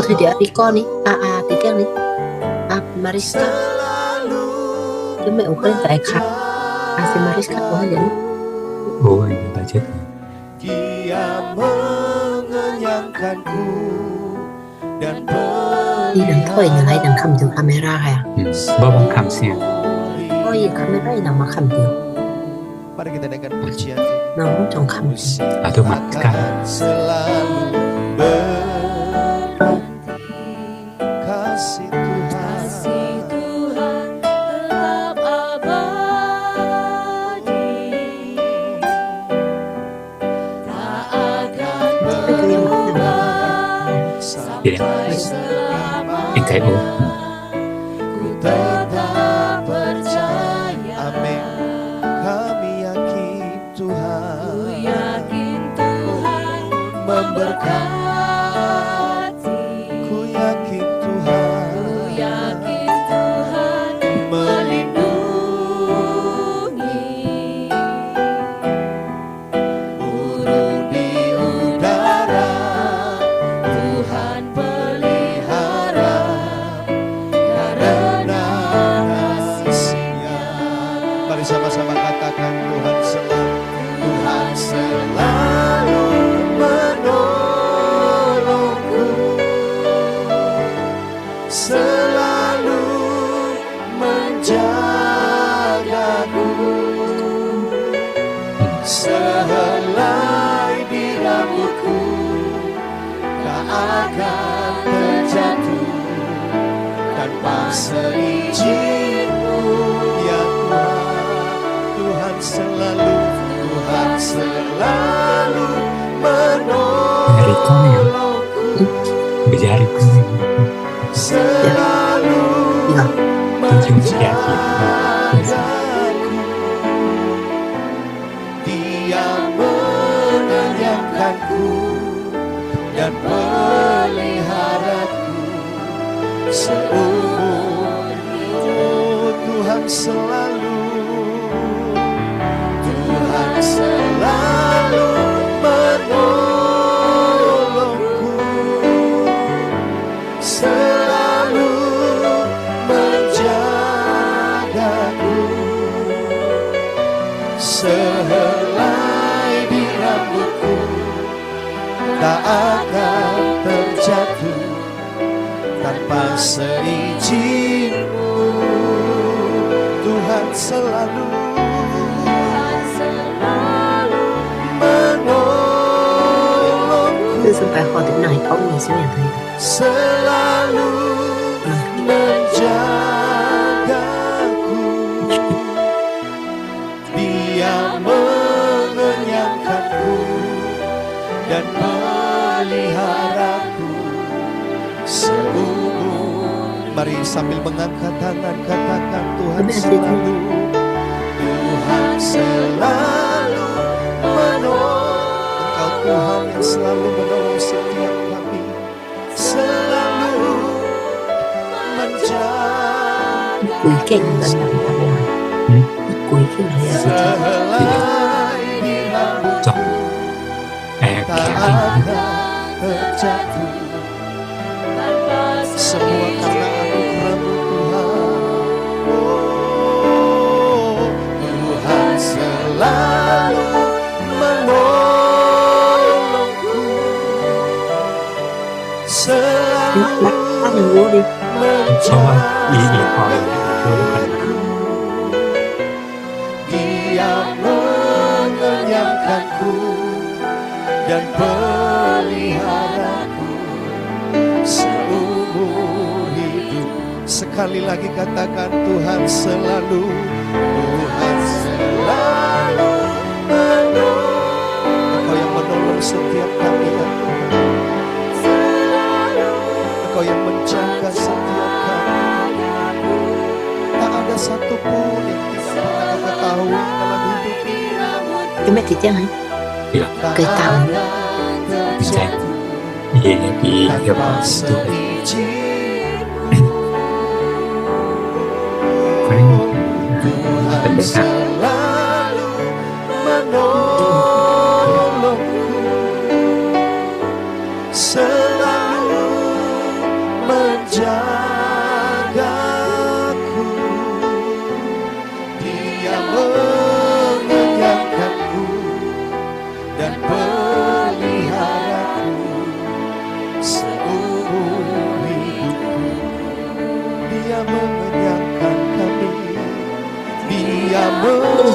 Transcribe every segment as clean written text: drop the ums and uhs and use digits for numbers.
thì dia Rico nih, tí tiếng nih, Mariska, chứ mẹ cũng keren tại khát, si Mariska cũng hay jadi. Oh, ini budget. Dia mengenyangkanku dan Đi đằng thôi nhà lấy đằng cầm từ camera kìa. Babang kamsian. Oh iya kamera ini nama cầm từ. Mari kita dengarkan pujian Nama trong cầm. Atau makan. Selalu berhenti kasih Tuhan tetap abadi, tak akan berubah sampai selamanya. IKO. Ku tetap percaya, amin. Kami yakin Tuhan, ku yakin Tuhan memberkati. Ku yakin Tuhan, ku yakin Tuhan melindungi. Burung di udara Tuhan pelihara, karena kasih-Nya. Mari sama-sama katakan Tuhan selalu menolongku, selalu menjagaku, sehelai di rambutku tak akan terjatuh tanpa seizin-Mu ya Tuhan. Tuhan selalu menolongku, Berjari pun. selalu menjagaku. Dia mengenyangkanku dan peliharaku seumur hidup. Tuhan selalu menolongku, selalu menjagaku, sehelai di rambutku tak akan terjatuh tanpa seizin-Mu. Tuhan selalu Từ sân bay họ đến này ông nhìn xuống nhà thấy. selalu menjagaku. Dia mengenyangkanku dan meliharaku seumur. Mari sambil mengangkat tangan katakan Tuhan selalu, Tuhan selalu menolong. Engkau Tuhan yang selalu menolong setiap kami, selalu menjaga. Cuối kênh là làm tạm lại. Cuối kênh là gì thế? Sehelai di rambutku tak akan terjatuh. Semua karena anugerah-Mu Tuhan. Oh, Tuhan selalu menolongku, selalu Lát đừng vô đi. Soal ini kalau Dia mengenyangkanku dan peliharaku seumur hidup. Sekali lagi katakan Tuhan selalu menolong. Engkau yang menolong setiap kami ya Tuhan. Engkau yang menjaga setiap kami. Tak ada satupun yang tidak pernah Kau ketahui dalam hidup ini. Cái mẹ thì tiếng ấy. Iya. Cái tàu. Bisa. Iya di Tanpa itu. seizin-Mu. Keren. Tuhan Terdengar. selalu menolongku, selalu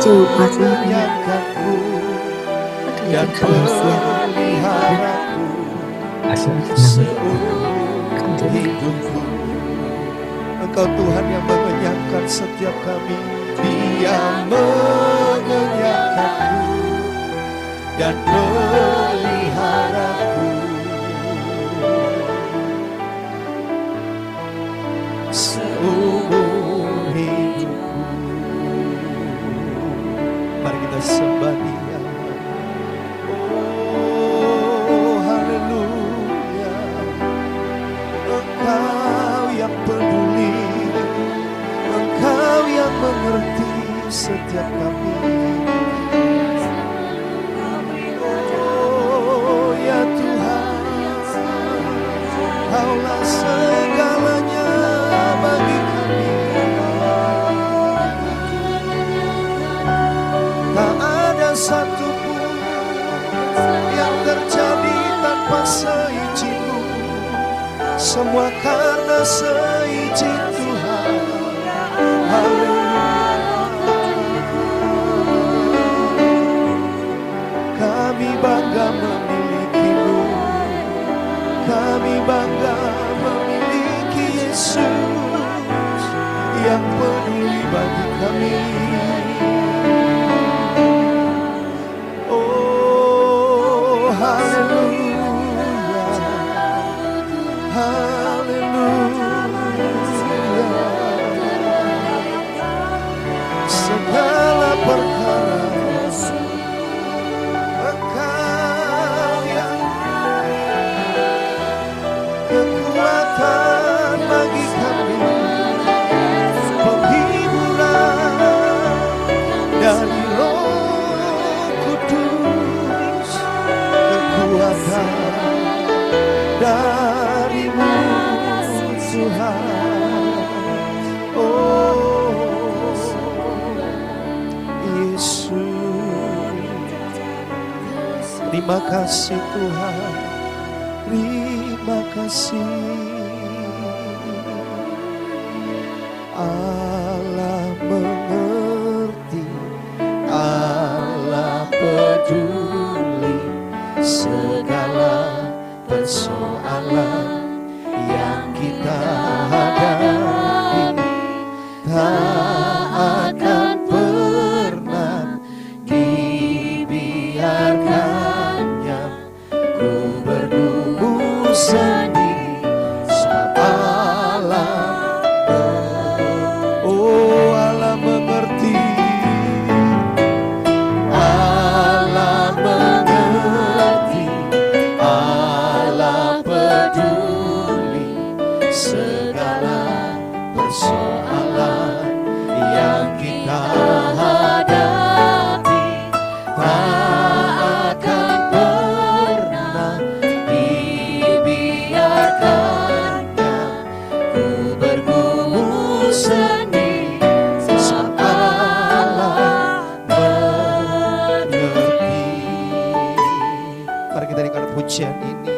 就把这个 menyayangkanku dan kelihatan manusia peliharaku Asal senang seumur hidupku. Engkau Tuhan yang mengenyangkan setiap kami. Dia mengenyangkanku dan meliharaku seumur hidupku. Mari kita sembah Dia. Oh haleluya. Engkau yang peduli, Engkau yang mengerti setiap kami. Oh ya Tuhan, Kaulah segalanya bagi kami. Tak ada satupun yang terjadi tanpa seizin-Mu. Semua karena seizin Tuhan. Haleluya. Kami bangga memiliki-Mu. Kami bangga memiliki Yesus yang peduli bagi kami. Oh haleluya. Haleluya. Segala perkara Engkau yang kekuatan bagi kami, penghiburan dari Roh Kudus, kekuatan dari-Mu Tuhan. Oh Yesus, terima kasih Tuhan, terima kasih. Allah mengerti, Allah peduli segala persoalan yang kita hadapi. Tak akan pernah dibiarkannya ku bergumul sendiri, sebab Allah mengerti, Allah mengerti, Allah peduli segala persoalan yang kita hadapi. Tak akan pernah dibiarkannya ku bergumul sendiri, sebab Allah mengerti. Mari kita dengar pujian ini.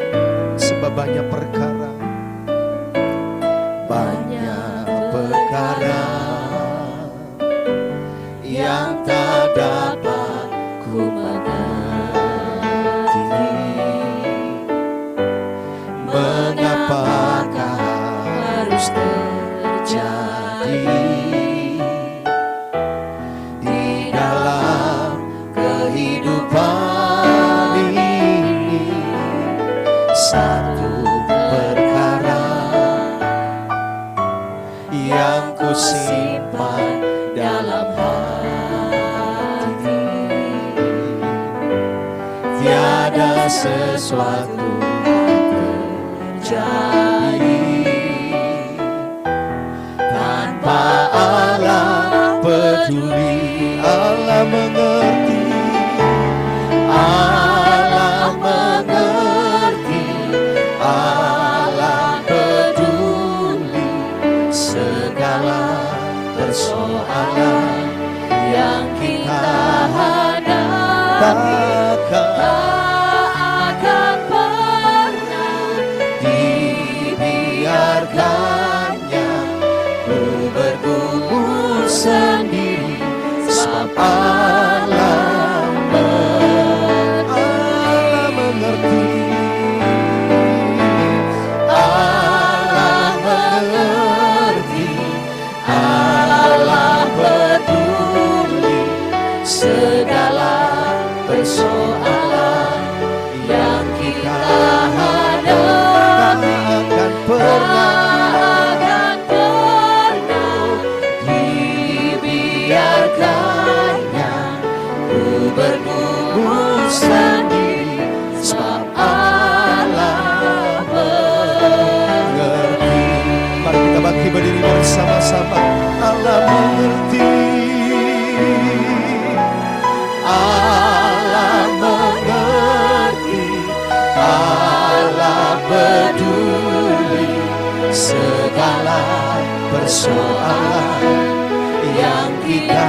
Sebab banyak perkara, banyak perkara yang tak dapat ku mengerti. Mengapakah harus terjadi di dalam kehidupan ini? Satu perkara yang ku simpan dalam hati, tiada sesuatu terjadi tanpa Allah peduli. Allah mengerti, Allah mengerti, Allah peduli segala persoalan yang kita hadapi. Tak akan pernah dibiarkannya ku bergumul sendiri, sebab akan pernah dibiarkannya ku bergumul sendiri, sebab Allah mengerti. Mari kita bangkit berdiri bersama-sama. Allah mengerti, Allah mengerti, Allah peduli segala persoalan yang kita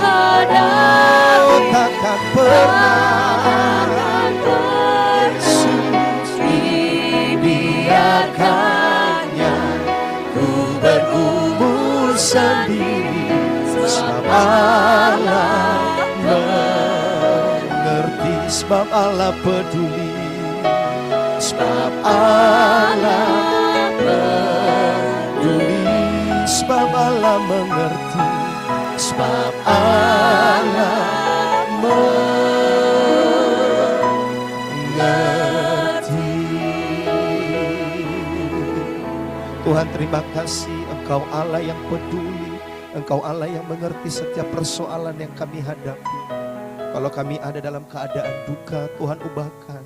hadapi. Takkan pernah Yesus dibiarkannya ku bergumul sendiri, sebab Allah mengerti, sebab Allah peduli, sebab Allah peduli, sebab Allah mengerti, sebab Allah mengerti. Tuhan, terima kasih, Engkau Allah yang peduli, Engkau Allah yang mengerti setiap persoalan yang kami hadapi. Kalau kami ada dalam keadaan duka, Tuhan ubahkan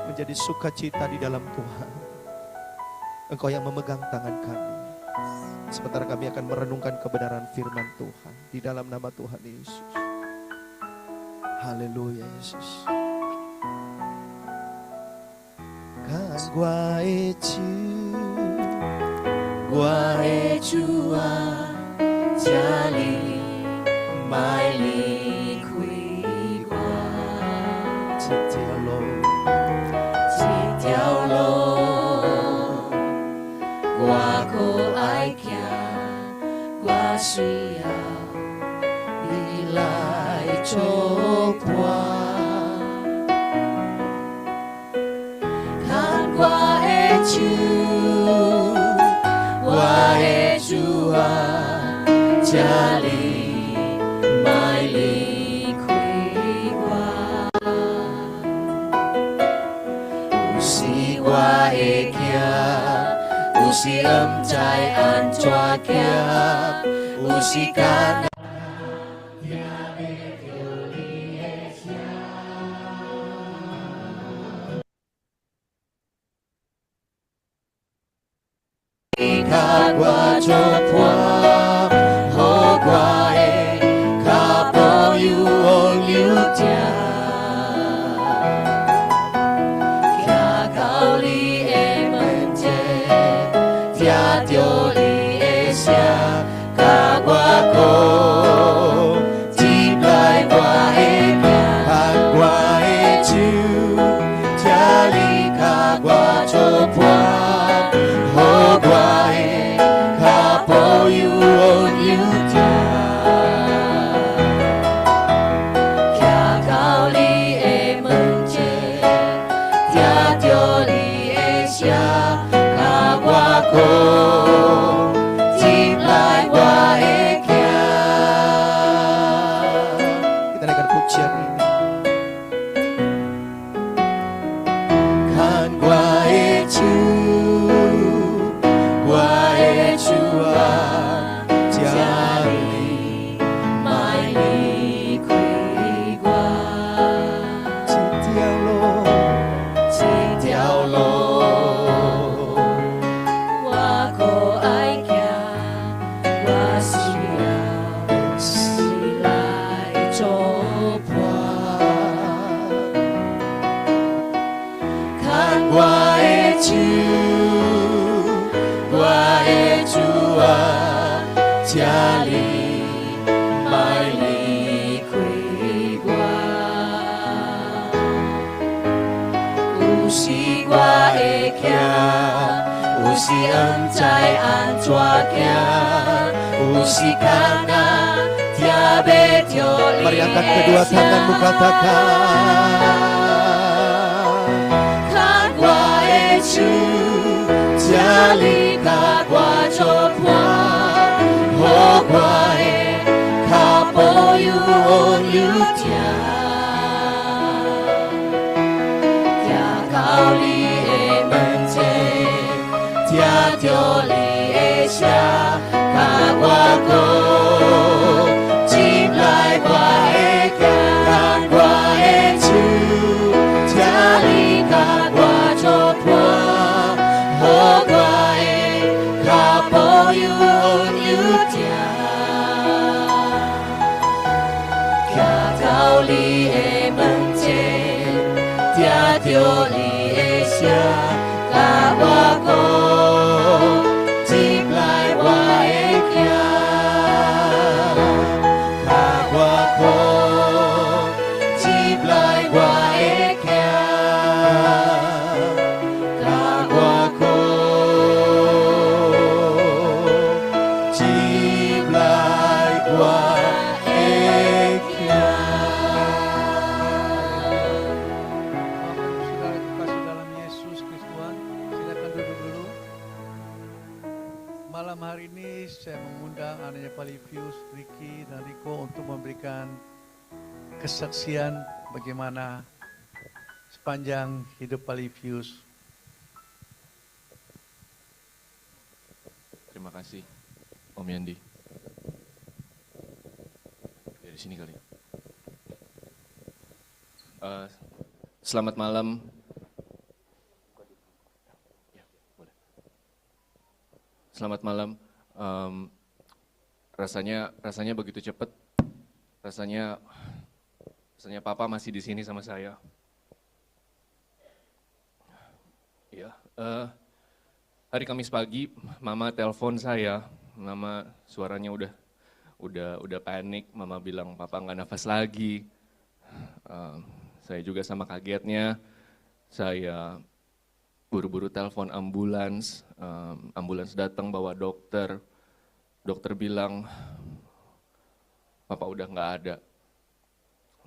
menjadi sukacita di dalam Tuhan. Engkau yang memegang tangan kami. Sementara kami akan merenungkan kebenaran firman Tuhan di dalam nama Tuhan Yesus. Haleluya Yesus. Kan gua ecu jali mai li kui gua chỉ theo lối qua cô ai kia qua suy đi lại chỗ qua kan qua ecu jali mai li kui gua usi gua kia usi trai an choa kia usi kana ka gua chopwa ho gua ka po yu on yu tia kya kao li e manje tia tio li e sia ka gua ko ti lai gua e ka gua e chu tia li ka gua chopwa ho gua you on you kya kao li e manje tia tio li e sia ka gua ko tim lai gua e kia. Kita naikkan pujian ini. Kan gua ecu jali mai li kui gua usi gua e kia usi trai an choa kia usi kana tiabe tio li. Mari angkat kedua tanganmu, katakan kan gua ecu jali ka gua chopwa ho gua e ka po yu on yu tia kya kao li e manje 条里的写，甲我讲，进来我的家，我的厝，请你甲我作伴，好我的脚步悠悠行，徛到你的门前，听着你的声，甲我讲。进来我的家，甲我讲，进来我的家，甲我讲，进来我的家。Saudara kasih dalam Yesus Kristus, silakan duduk dulu. Malam hari ini saya mengundang anaknya Pak Livius, Ricky dan Riko untuk memberikan kesaksian bagaimana sepanjang hidup Pak Livius. Terima kasih, Om Yandi. Dari sini kali. Selamat malam. Ya, boleh. Selamat malam. Rasanya begitu cepat. Rasanya Papa masih di sini sama saya. Ya. Hari Kamis pagi, Mama telepon saya. Mama suaranya udah panik. Mama bilang Papa nggak nafas lagi. Saya juga sama kagetnya. Saya buru-buru telepon ambulans. Ambulans datang bawa dokter. Dokter bilang Papa udah nggak ada.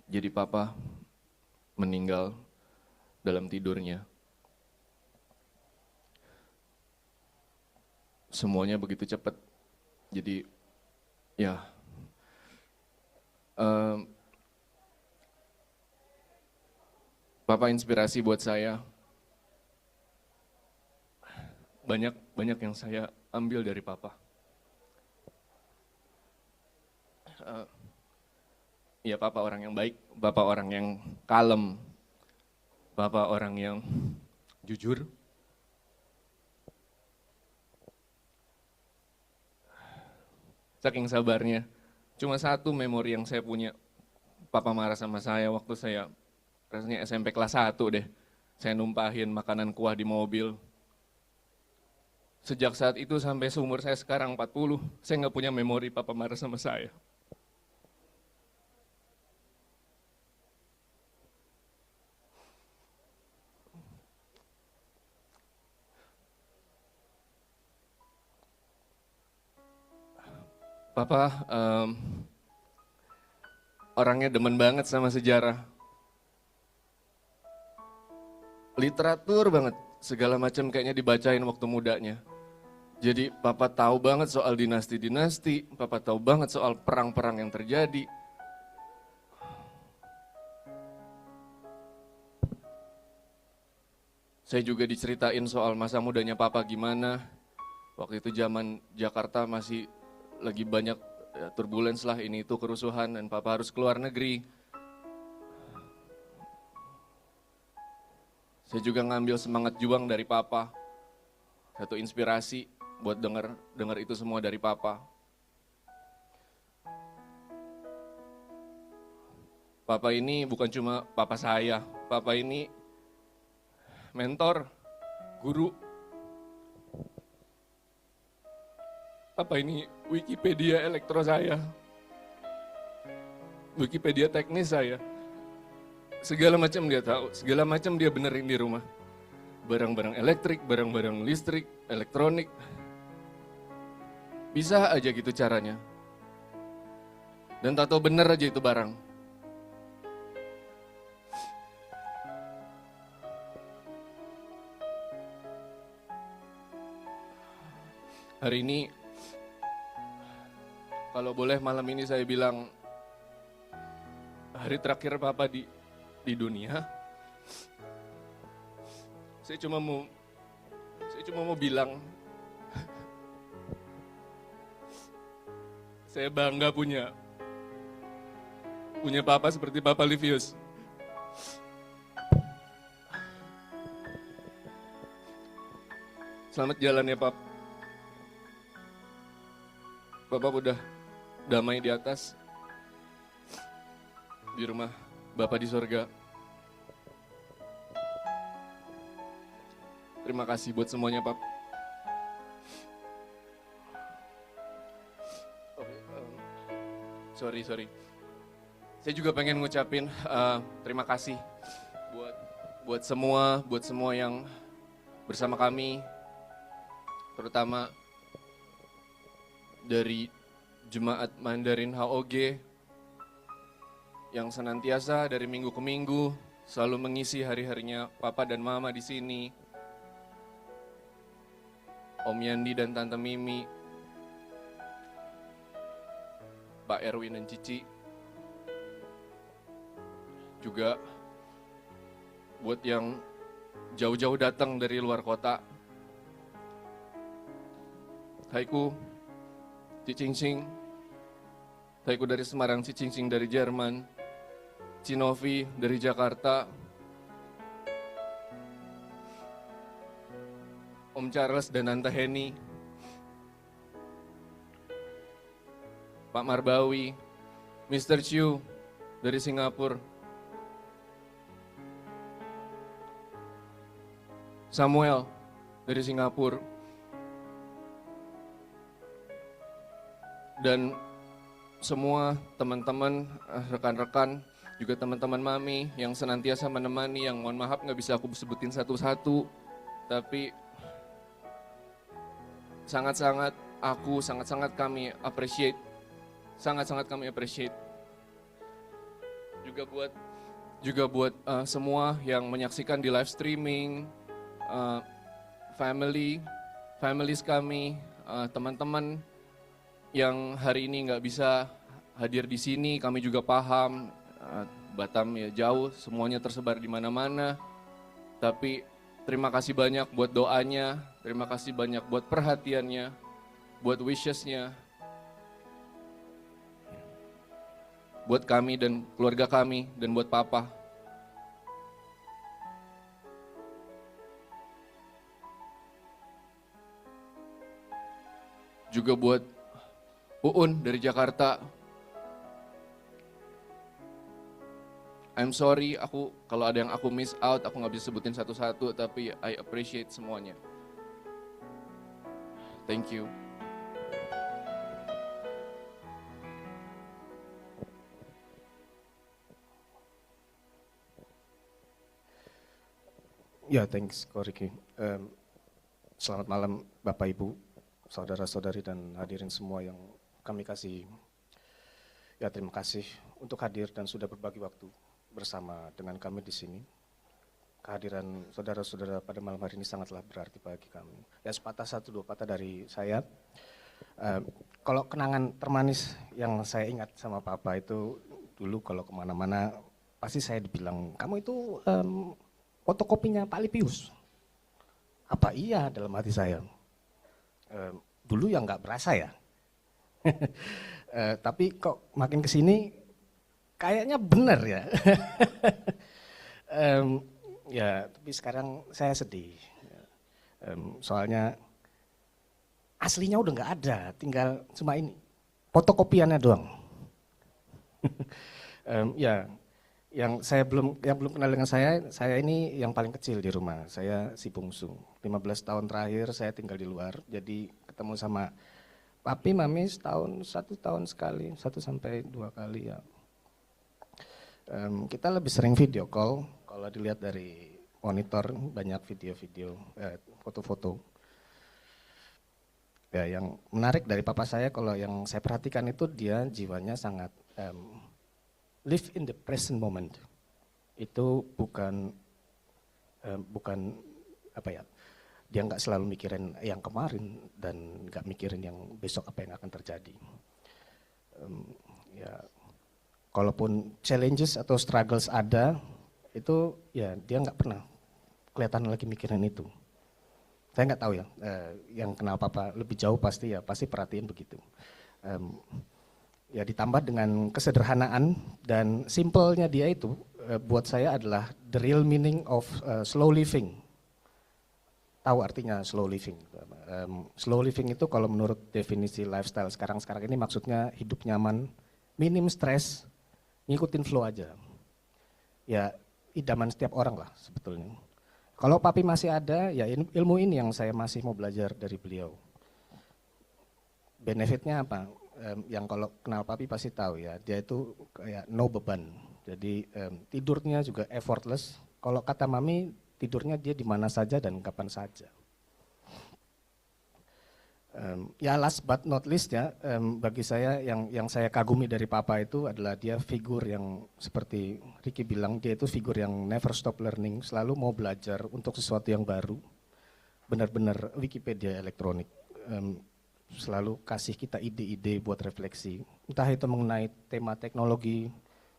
Jadi Papa meninggal dalam tidurnya. Semuanya begitu cepat. Jadi ya Papa inspirasi buat saya. Banyak yang saya ambil dari Papa. Ya Papa orang yang baik, Papa orang yang kalem, Papa orang yang jujur. Saking sabarnya, cuma satu memori yang saya punya, Papa marah sama saya waktu saya rasanya SMP kelas 1 deh. Saya numpahin makanan kuah di mobil. Sejak saat itu sampai seumur saya sekarang 40, saya nggak punya memori Papa marah sama saya. Papa orangnya demen banget sama sejarah. Literatur banget, segala macam kayaknya dibacain waktu mudanya. Jadi Papa tahu banget soal dinasti-dinasti, Papa tahu banget soal perang-perang yang terjadi. Saya juga diceritain soal masa mudanya Papa gimana. Waktu itu zaman Jakarta masih lagi banyak turbulens lah, ini itu kerusuhan dan Papa harus keluar negeri. Saya juga ngambil semangat juang dari Papa. Satu inspirasi buat dengar itu semua dari Papa. Papa ini bukan cuma Papa saya. Papa ini mentor, guru. Papa ini Wikipedia elektro saya. Wikipedia teknis saya. Segala macam dia tahu, segala macam dia benerin di rumah. Barang-barang elektrik, barang-barang listrik, elektronik. Bisa aja gitu caranya. Dan tahu bener aja itu barang. Hari ini, kalau boleh malam ini saya bilang, hari terakhir Papa di dunia. Saya cuma mau bilang, Saya bangga punya papa seperti Papa Livius. Selamat jalan ya, Pap. Bapak udah damai di atas, di rumah Bapak di sorga. Terima kasih buat semuanya, Pap. Sorry. Saya juga pengen ngucapin terima kasih buat semua yang bersama kami, terutama dari Jemaat Mandarin HOG yang senantiasa dari minggu ke minggu selalu mengisi hari-harinya Papa dan Mama di sini. Om Yandi dan Tante Mimi, Pak Erwin dan Cici, juga buat yang jauh-jauh datang dari luar kota. Haiku, Cicingsing, Haiku dari Semarang, Cicingsing dari Jerman, Cinovi dari Jakarta, Om Charles dan Tante Henny, Pak Marbawi, Mr. Chiu dari Singapura, Samuel dari Singapura, dan semua teman-teman, rekan-rekan, juga teman-teman Mami yang senantiasa menemani, yang mohon maaf nggak bisa aku sebutin satu-satu, tapi sangat-sangat kami appreciate. Sangat-sangat kami appreciate. Juga buat semua yang menyaksikan di live streaming, families kami, teman-teman yang hari ini nggak bisa hadir di sini, kami juga paham. Batam ya jauh, semuanya tersebar di mana-mana. Tapi terima kasih banyak buat doanya, terima kasih banyak buat perhatiannya, buat wishes-nya, buat kami dan keluarga kami, dan buat Papa. Juga buat Uun dari Jakarta. I'm sorry, kalau ada yang aku miss out, aku nggak bisa sebutin satu-satu, tapi I appreciate semuanya. Thank you. Ya, thanks Ko Riki. Selamat malam Bapak Ibu, saudara-saudari dan hadirin semua yang kami kasih. Ya, terima kasih untuk hadir dan sudah berbagi waktu bersama dengan kami di sini. Kehadiran saudara-saudara pada malam hari ini sangatlah berarti bagi kami. Ya, sepatah satu dua patah dari saya. Kalau kenangan termanis yang saya ingat sama Papa itu dulu kalau kemana-mana pasti saya dibilang, kamu itu fotokopinya Pak Lipius. Apa iya dalam hati saya? Dulu ya nggak berasa ya. Tapi kok makin kesini kayaknya benar ya. Ya, tapi sekarang saya sedih. Soalnya aslinya udah nggak ada, tinggal cuma ini fotokopiannya doang. Ya. Yang belum kenal dengan saya ini yang paling kecil di rumah. Saya si bungsu. 15 tahun terakhir saya tinggal di luar. Jadi ketemu sama papi, mami satu tahun sekali, 1 sampai 2 kali ya. Kita lebih sering video call. Kalau dilihat dari monitor banyak video-video, foto-foto. Ya, yang menarik dari papa saya, kalau yang saya perhatikan itu dia jiwanya sangat live in the present moment. Itu bukan apa ya, dia nggak selalu mikirin yang kemarin dan nggak mikirin yang besok apa yang akan terjadi. Ya, kalaupun challenges atau struggles ada, itu ya dia nggak pernah kelihatan lagi mikirin itu. Saya nggak tahu ya, yang kenal Papa lebih jauh pasti perhatiin begitu. Ya ditambah dengan kesederhanaan dan simpelnya dia itu buat saya adalah the real meaning of slow living. Tahu artinya slow living? Slow living itu kalau menurut definisi lifestyle sekarang ini maksudnya hidup nyaman, minim stres, ngikutin flow aja. Ya idaman setiap orang lah sebetulnya. Kalau Papi masih ada, ya ilmu ini yang saya masih mau belajar dari beliau. Benefitnya apa? Yang kalau kenal Papi pasti tahu ya, dia itu kayak no beban. Jadi tidurnya juga effortless. Kalau kata Mami, tidurnya dia di mana saja dan kapan saja. Ya last but not least ya, bagi saya yang saya kagumi dari Papa itu adalah dia figur yang seperti Ricky bilang, dia itu figur yang never stop learning, selalu mau belajar untuk sesuatu yang baru. Benar-benar Wikipedia elektronik. Selalu kasih kita ide-ide buat refleksi. Entah itu mengenai tema teknologi,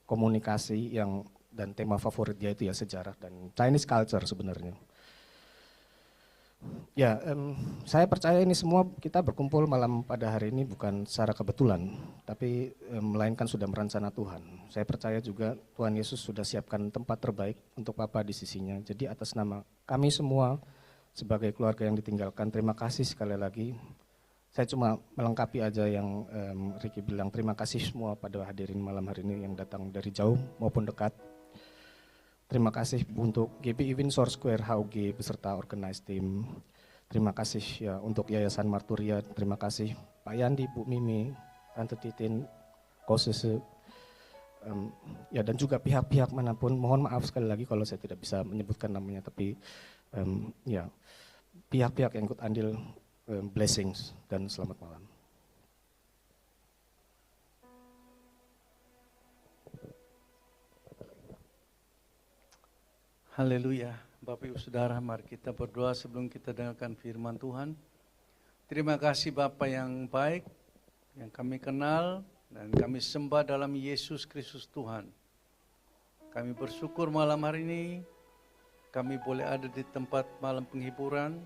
komunikasi dan tema favorit dia itu ya sejarah dan Chinese culture sebenarnya. Ya, saya percaya ini semua kita berkumpul malam pada hari ini bukan secara kebetulan, tapi melainkan sudah merencana Tuhan. Saya percaya juga Tuhan Yesus sudah siapkan tempat terbaik untuk Papa di sisinya. Jadi atas nama kami semua sebagai keluarga yang ditinggalkan, terima kasih sekali lagi. Saya cuma melengkapi aja yang Ricky bilang, terima kasih semua pada hadirin malam hari ini yang datang dari jauh maupun dekat. Terima kasih untuk GPI Windsor Square HUG beserta organized team. Terima kasih ya untuk Yayasan Marturia, terima kasih Pak Yandi, Bu Mimi, Tante Titin, Kosese, ya dan juga pihak-pihak manapun. Mohon maaf sekali lagi kalau saya tidak bisa menyebutkan namanya, tapi ya pihak-pihak yang ikut andil. Blessings dan selamat malam. Haleluya. Bapak Ibu Saudara, mari kita berdoa sebelum kita dengarkan firman Tuhan. Terima kasih Bapa yang baik, yang kami kenal dan kami sembah dalam Yesus Kristus Tuhan. Kami bersyukur malam hari ini, kami boleh ada di tempat malam penghiburan.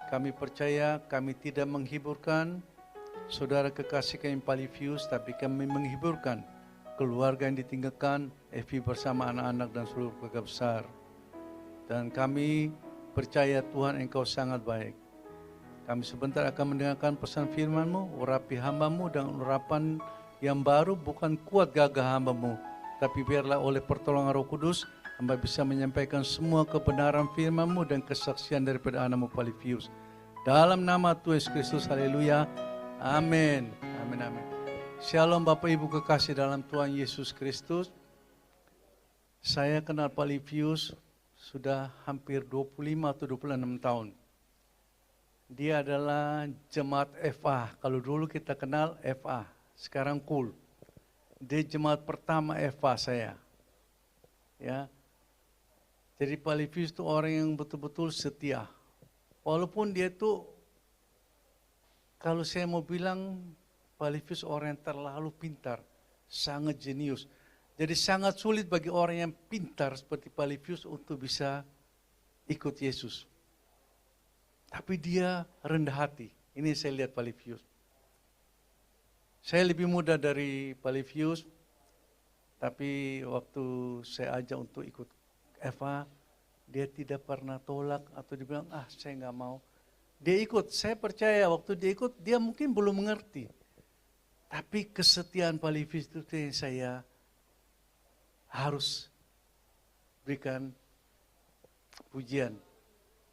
Kami percaya kami tidak menghiburkan saudara kekasih kami Polypius, tapi kami menghiburkan keluarga yang ditinggalkan, Evi bersama anak-anak dan seluruh keluarga besar. Dan kami percaya Tuhan Engkau sangat baik. Kami sebentar akan mendengarkan pesan firman-Mu, urapi hamba-Mu dengan urapan yang baru, bukan kuat gagah hamba-Mu, tapi biarlah oleh pertolongan Roh Kudus, hamba bisa menyampaikan semua kebenaran firman-Mu dan kesaksian daripada anak-Mu Polypius. Dalam nama Tuhan Yesus Kristus, haleluya, amin, amin, amin. Shalom Bapak Ibu kekasih dalam Tuhan Yesus Kristus. Saya kenal Polypius sudah hampir 25 atau 26 tahun. Dia adalah jemaat FA, kalau dulu kita kenal FA, sekarang KUL. Dia jemaat pertama FA saya. Ya. Jadi Polypius itu orang yang betul-betul setia. Walaupun dia itu, kalau saya mau bilang, Polypius orang yang terlalu pintar, sangat jenius. Jadi sangat sulit bagi orang yang pintar seperti Polypius untuk bisa ikut Yesus. Tapi dia rendah hati. Ini saya lihat Polypius. Saya lebih muda dari Polypius, tapi waktu saya ajak untuk ikut Eva, dia tidak pernah tolak atau dibilang, saya nggak mau. Dia ikut, saya percaya waktu dia ikut, dia mungkin belum mengerti. Tapi kesetiaan Polypius itu yang saya harus berikan pujian.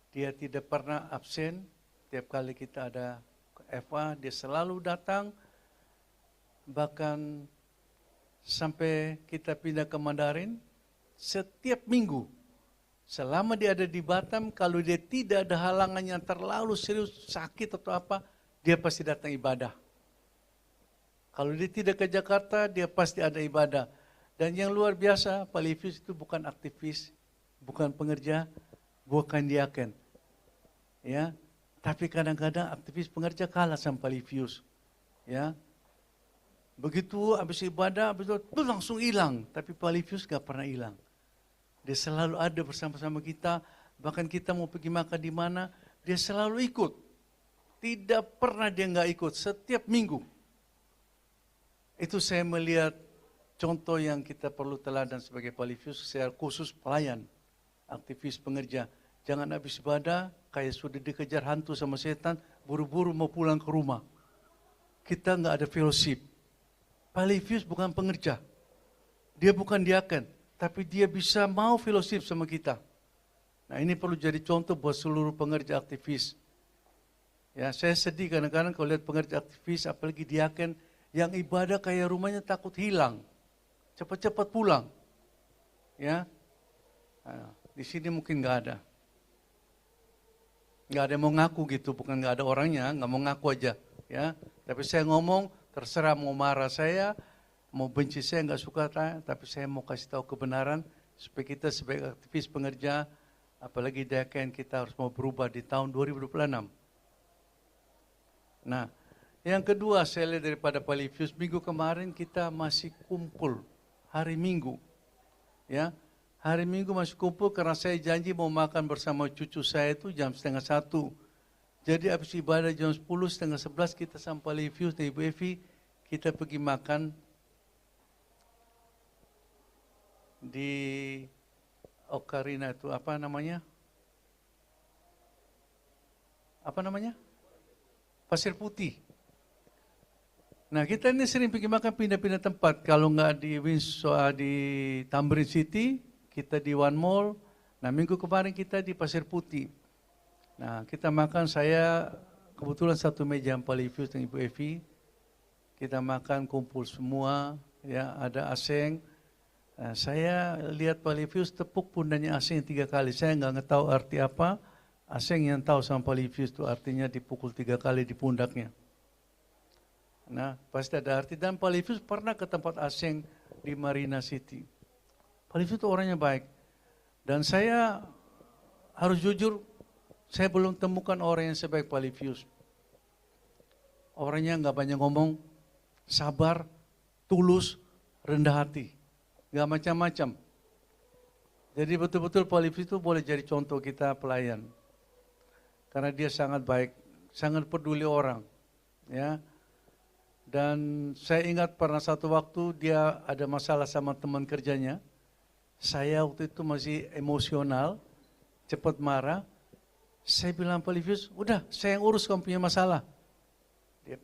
Dia tidak pernah absen, tiap kali kita ada Eva, dia selalu datang, bahkan sampai kita pindah ke Mandarin, setiap minggu, selama dia ada di Batam, kalau dia tidak ada halangan yang terlalu serius, sakit atau apa, dia pasti datang ibadah. Kalau dia tidak ke Jakarta, dia pasti ada ibadah. Dan yang luar biasa, Polypius itu bukan aktivis, bukan pengerja, bukan diaken. Ya, tapi kadang-kadang aktivis pengerja kalah sama Polypius. Ya, begitu habis ibadah, habis itu langsung hilang. Tapi Polypius gak pernah hilang. Dia selalu ada bersama-sama kita. Bahkan kita mau pergi makan di mana, dia selalu ikut. Tidak pernah dia gak ikut, setiap minggu. Itu saya melihat contoh yang kita perlu teladan sebagai Polyfuse, secara khusus pelayan, aktivis pengerja. Jangan habis ibadah, kayak sudah dikejar hantu sama setan, buru-buru mau pulang ke rumah. Kita nggak ada fellowship. Polyfuse bukan pengerja. Dia bukan diaken, tapi dia bisa mau fellowship sama kita. Nah, ini perlu jadi contoh buat seluruh pengerja aktivis. Ya, saya sedih kadang-kadang kalau lihat pengerja aktivis, apalagi diaken, yang ibadah kayak rumahnya takut hilang. Cepat-cepat pulang. Ya, nah, di sini mungkin nggak ada. Nggak ada yang mau ngaku gitu, bukan nggak ada orangnya, nggak mau ngaku aja. Ya, tapi saya ngomong, terserah mau marah saya, mau benci saya, nggak suka saya, tapi saya mau kasih tahu kebenaran supaya kita sebagai aktivis pengerja, apalagi diaken, kita harus mau berubah di tahun 2026. Nah, yang kedua saya lihat daripada Polyfuse, minggu kemarin kita masih kumpul hari Minggu. Ya, hari Minggu masih kumpul karena saya janji mau makan bersama cucu saya itu jam 12:30. Jadi habis ibadah jam 10, 10:30 kita sama Polyfuse dan Ibu Evi, kita pergi makan di Ocarina itu apa namanya? Apa namanya? Pasir Putih. Nah, kita ini sering pergi makan pindah-pindah tempat. Kalau nggak di Windsor, di Tamrin City, kita di One Mall. Nah, minggu kemarin kita di Pasir Putih. Nah, kita makan, saya kebetulan satu meja yang Polyfuse dengan Ibu Evi. Kita makan kumpul semua, ya, ada Aseng. Nah, saya lihat Polyfuse tepuk pundaknya Aseng 3 kali. Saya nggak tahu arti apa. Aseng yang tahu sama Polyfuse itu artinya dipukul 3 kali di pundaknya. Nah, pasti ada arti. Dan Polyfuse pernah ke tempat Aseng di Marina City. Polyfuse itu orangnya baik. Dan saya harus jujur, saya belum temukan orang yang sebaik Polyfuse. Orangnya nggak banyak ngomong, sabar, tulus, rendah hati. Nggak macam-macam. Jadi betul-betul Polyfuse itu boleh jadi contoh kita pelayan. Karena dia sangat baik, sangat peduli orang. Ya. Dan saya ingat pernah satu waktu dia ada masalah sama teman kerjanya. Saya waktu itu masih emosional, cepat marah. Saya bilang, Polyfuse, udah saya yang urus kamu punya masalah. Dia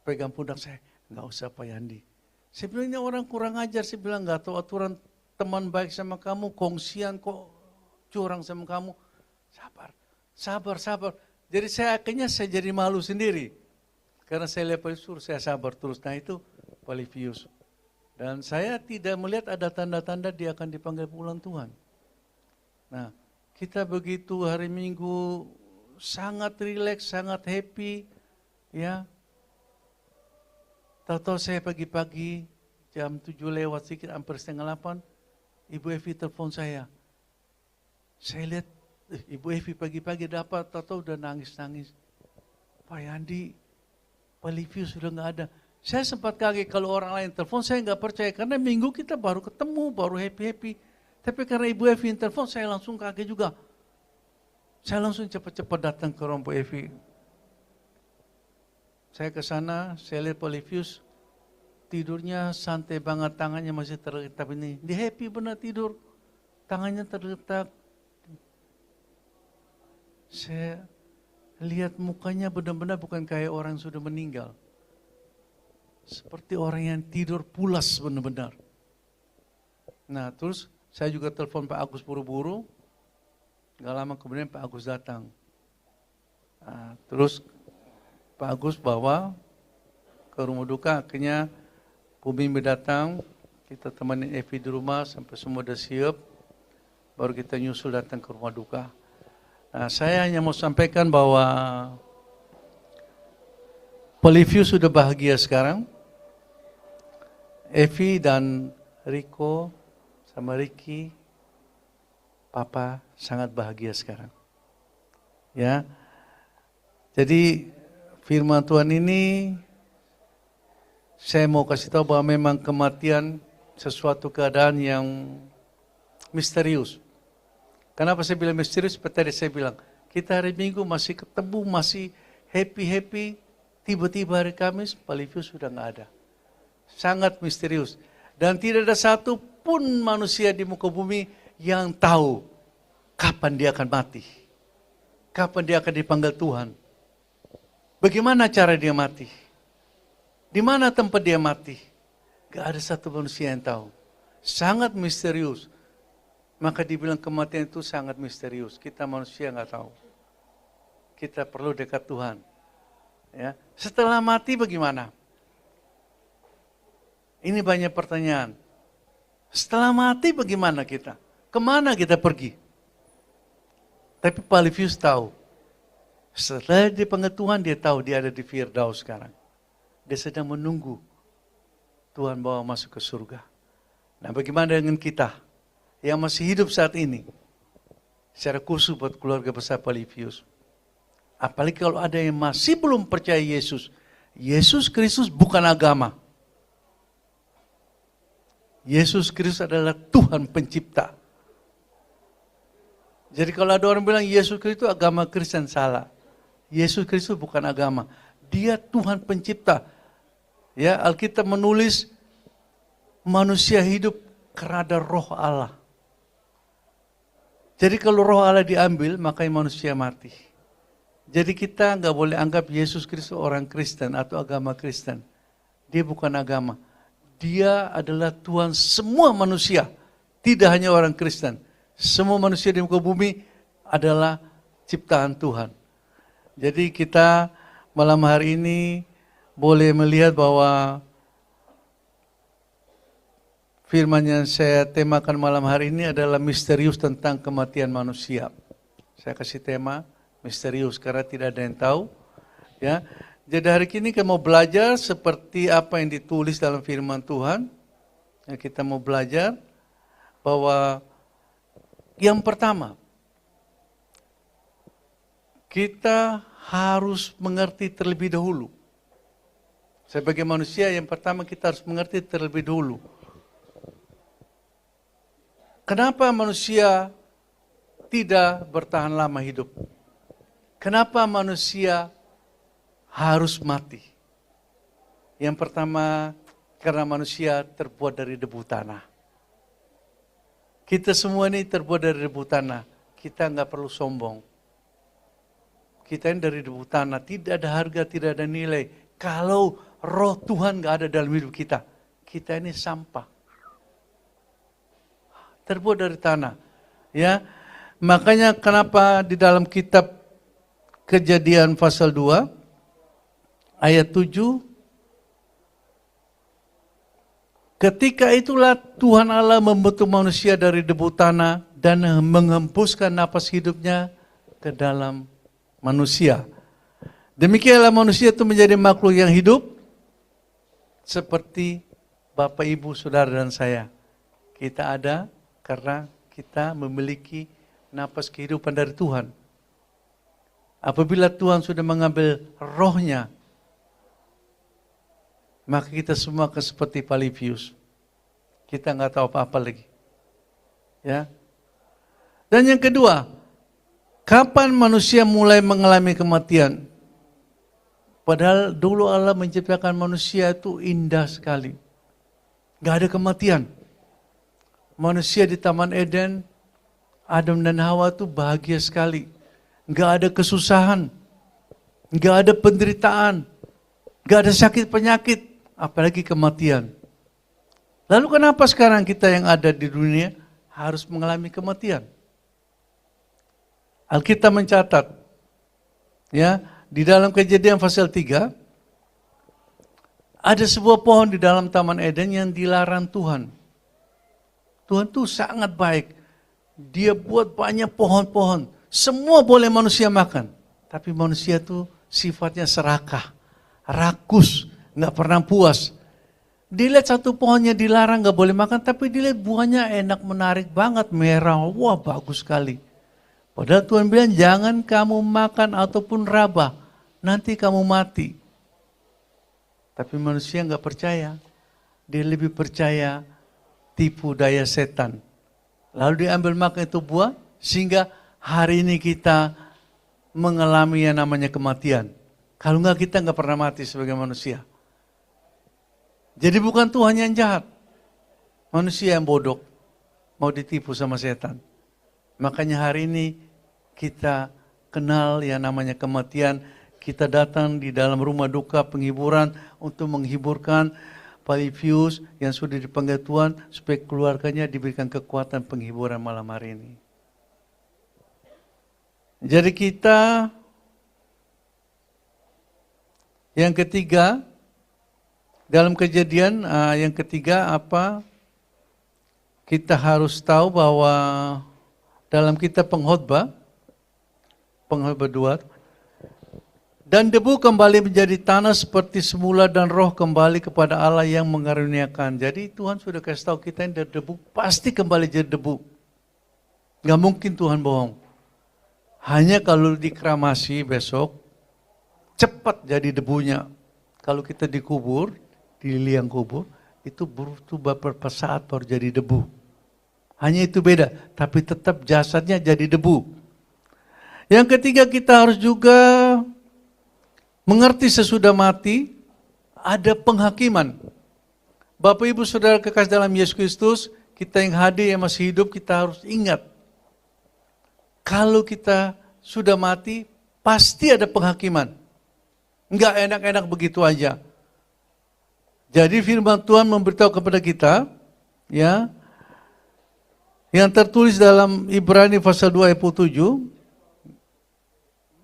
pegang pundak saya, nggak usah Pak Yandi. Saya bilang, ini orang kurang ajar. Saya bilang, nggak tahu aturan, teman baik sama kamu, kongsian kok curang sama kamu. Sabar. Jadi akhirnya saya jadi malu sendiri. Karena saya lihat Polyfuse, saya sabar terus. Nah itu Polyfuse. Dan saya tidak melihat ada tanda-tanda dia akan dipanggil pulang Tuhan. Nah, kita begitu hari Minggu sangat rileks, sangat happy. Ya. Tahu-tahu saya pagi-pagi jam 7 lewat sedikit, hampir 7:30, Ibu Evi telepon saya. Saya lihat Ibu Evi pagi-pagi dapat, tahu-tahu udah nangis-nangis. Pak Yandi, Polyfuse sudah nggak ada. Saya sempat kaget kalau orang lain telepon, saya nggak percaya. Karena minggu kita baru ketemu, baru happy-happy. Tapi karena Ibu Evi yang telepon, saya langsung kaget juga. Saya langsung cepat-cepat datang ke rumah Bu Evi. Saya ke sana, saya lihat Polyfuse, tidurnya santai banget, tangannya masih terletak ini. Dia happy benar tidur, tangannya terletak. Saya lihat mukanya benar-benar bukan kayak orang yang sudah meninggal. Seperti orang yang tidur pulas benar-benar. Nah terus saya juga telepon Pak Agus buru-buru. Gak lama kemudian Pak Agus datang. Nah, terus Pak Agus bawa ke rumah duka. Akhirnya Bu Mimi datang. Kita temenin Evi di rumah sampai semua udah siap. Baru kita nyusul datang ke rumah duka. Nah, saya hanya mau sampaikan bahwa Polyfuse sudah bahagia sekarang. Evi dan Rico sama Ricky, Papa sangat bahagia sekarang. Ya, jadi firman Tuhan ini saya mau kasih tahu bahwa memang kematian sesuatu keadaan yang misterius. Kenapa saya bilang misterius? Seperti tadi saya bilang, kita hari Minggu masih ketemu, masih happy-happy, tiba-tiba hari Kamis, Polyfuse sudah nggak ada. Sangat misterius. Dan tidak ada satu pun manusia di muka bumi yang tahu kapan dia akan mati. Kapan dia akan dipanggil Tuhan. Bagaimana cara dia mati? Di mana tempat dia mati? Gak ada satu manusia yang tahu. Sangat misterius. Maka dibilang kematian itu sangat misterius. Kita manusia nggak tahu. Kita perlu dekat Tuhan. Ya. Setelah mati bagaimana? Ini banyak pertanyaan. Setelah mati bagaimana kita? Kemana kita pergi? Tapi Pak Livius tahu. Setelah dipanggil Tuhan, dia tahu dia ada di Firdaus sekarang. Dia sedang menunggu Tuhan bawa masuk ke surga. Nah, bagaimana dengan kita yang masih hidup saat ini? Secara khusus buat keluarga besar Pak Livius. Apalagi kalau ada yang masih belum percaya Yesus. Yesus Kristus bukan agama. Yesus Kristus adalah Tuhan pencipta. Jadi kalau ada orang bilang Yesus Kristus agama Kristen, salah. Yesus Kristus bukan agama. Dia Tuhan pencipta. Ya, Alkitab menulis manusia hidup karena ada roh Allah. Jadi kalau roh Allah diambil, maka manusia mati. Jadi kita nggak boleh anggap Yesus Kristus orang Kristen atau agama Kristen. Dia bukan agama. Dia adalah Tuhan semua manusia. Tidak hanya orang Kristen. Semua manusia di muka bumi adalah ciptaan Tuhan. Jadi kita malam hari ini boleh melihat bahwa firman yang saya temakan malam hari ini adalah misterius tentang kematian manusia. Saya kasih tema misterius karena tidak ada yang tahu. Ya. Jadi hari ini kita mau belajar seperti apa yang ditulis dalam firman Tuhan. Ya, kita mau belajar bahwa yang pertama, kita harus mengerti terlebih dahulu. Sebagai manusia yang pertama kita harus mengerti terlebih dahulu. Kenapa manusia tidak bertahan lama hidup? Kenapa manusia harus mati? Yang pertama, karena manusia terbuat dari debu tanah. Kita semua ini terbuat dari debu tanah. Kita nggak perlu sombong. Kita ini dari debu tanah, tidak ada harga, tidak ada nilai. Kalau roh Tuhan nggak ada dalam hidup kita, kita ini sampah. Terbuat dari tanah. Ya, makanya kenapa di dalam kitab Kejadian pasal 2, ayat 7, ketika itulah Tuhan Allah membentuk manusia dari debu tanah dan menghembuskan napas hidupnya ke dalam manusia. Demikianlah manusia itu menjadi makhluk yang hidup seperti Bapak, Ibu, Saudara, dan saya. Kita ada karena kita memiliki napas kehidupan dari Tuhan. Apabila Tuhan sudah mengambil rohnya, maka kita semua akan seperti Pak Livius. Kita nggak tahu apa-apa lagi. Ya. Dan yang kedua, kapan manusia mulai mengalami kematian? Padahal dulu Allah menciptakan manusia itu indah sekali. Nggak ada kematian. Manusia di Taman Eden, Adam dan Hawa itu bahagia sekali. Nggak ada kesusahan. Nggak ada penderitaan. Nggak ada sakit penyakit. Apalagi kematian. Lalu kenapa sekarang kita yang ada di dunia harus mengalami kematian? Alkitab mencatat, ya, di dalam Kejadian pasal 3, ada sebuah pohon di dalam Taman Eden yang dilarang Tuhan. Tuhan tuh sangat baik. Dia buat banyak pohon-pohon. Semua boleh manusia makan. Tapi manusia tuh sifatnya serakah, rakus, nggak pernah puas. Dilihat satu pohonnya dilarang nggak boleh makan, tapi dilihat buahnya enak, menarik banget, merah, wah bagus sekali. Padahal Tuhan bilang jangan kamu makan ataupun raba, nanti kamu mati. Tapi manusia nggak percaya, dia lebih percaya tipu daya setan. Lalu diambil makan itu buah, sehingga hari ini kita mengalami yang namanya kematian. Kalau enggak kita enggak pernah mati sebagai manusia. Jadi bukan Tuhan yang jahat. Manusia yang bodoh. Mau ditipu sama setan. Makanya hari ini kita kenal yang namanya kematian. Kita datang di dalam rumah duka penghiburan untuk menghiburkan Pak Livius yang sudah dipanggil Tuhan supaya keluarganya diberikan kekuatan penghiburan malam hari ini. Jadi kita yang ketiga dalam Kejadian yang ketiga apa? Kita harus tahu bahwa dalam kitab Pengkhotbah 2, dan debu kembali menjadi tanah seperti semula dan roh kembali kepada Allah yang mengaruniakan. Jadi Tuhan sudah kasih tahu kita ini dari debu pasti kembali jadi debu. Gak mungkin Tuhan bohong. Hanya kalau dikremasi besok cepat jadi debunya. Kalau kita dikubur di liang kubur itu butuh beberapa saat baru jadi debu. Hanya itu beda, tapi tetap jasadnya jadi debu. Yang ketiga kita harus juga mengerti sesudah mati ada penghakiman. Bapak Ibu Saudara kekasih dalam Yesus Kristus, kita yang hadir yang masih hidup kita harus ingat. Kalau kita sudah mati pasti ada penghakiman. Enggak enak-enak begitu aja. Jadi firman Tuhan memberitahu kepada kita, ya, yang tertulis dalam Ibrani pasal 2 ayat 7,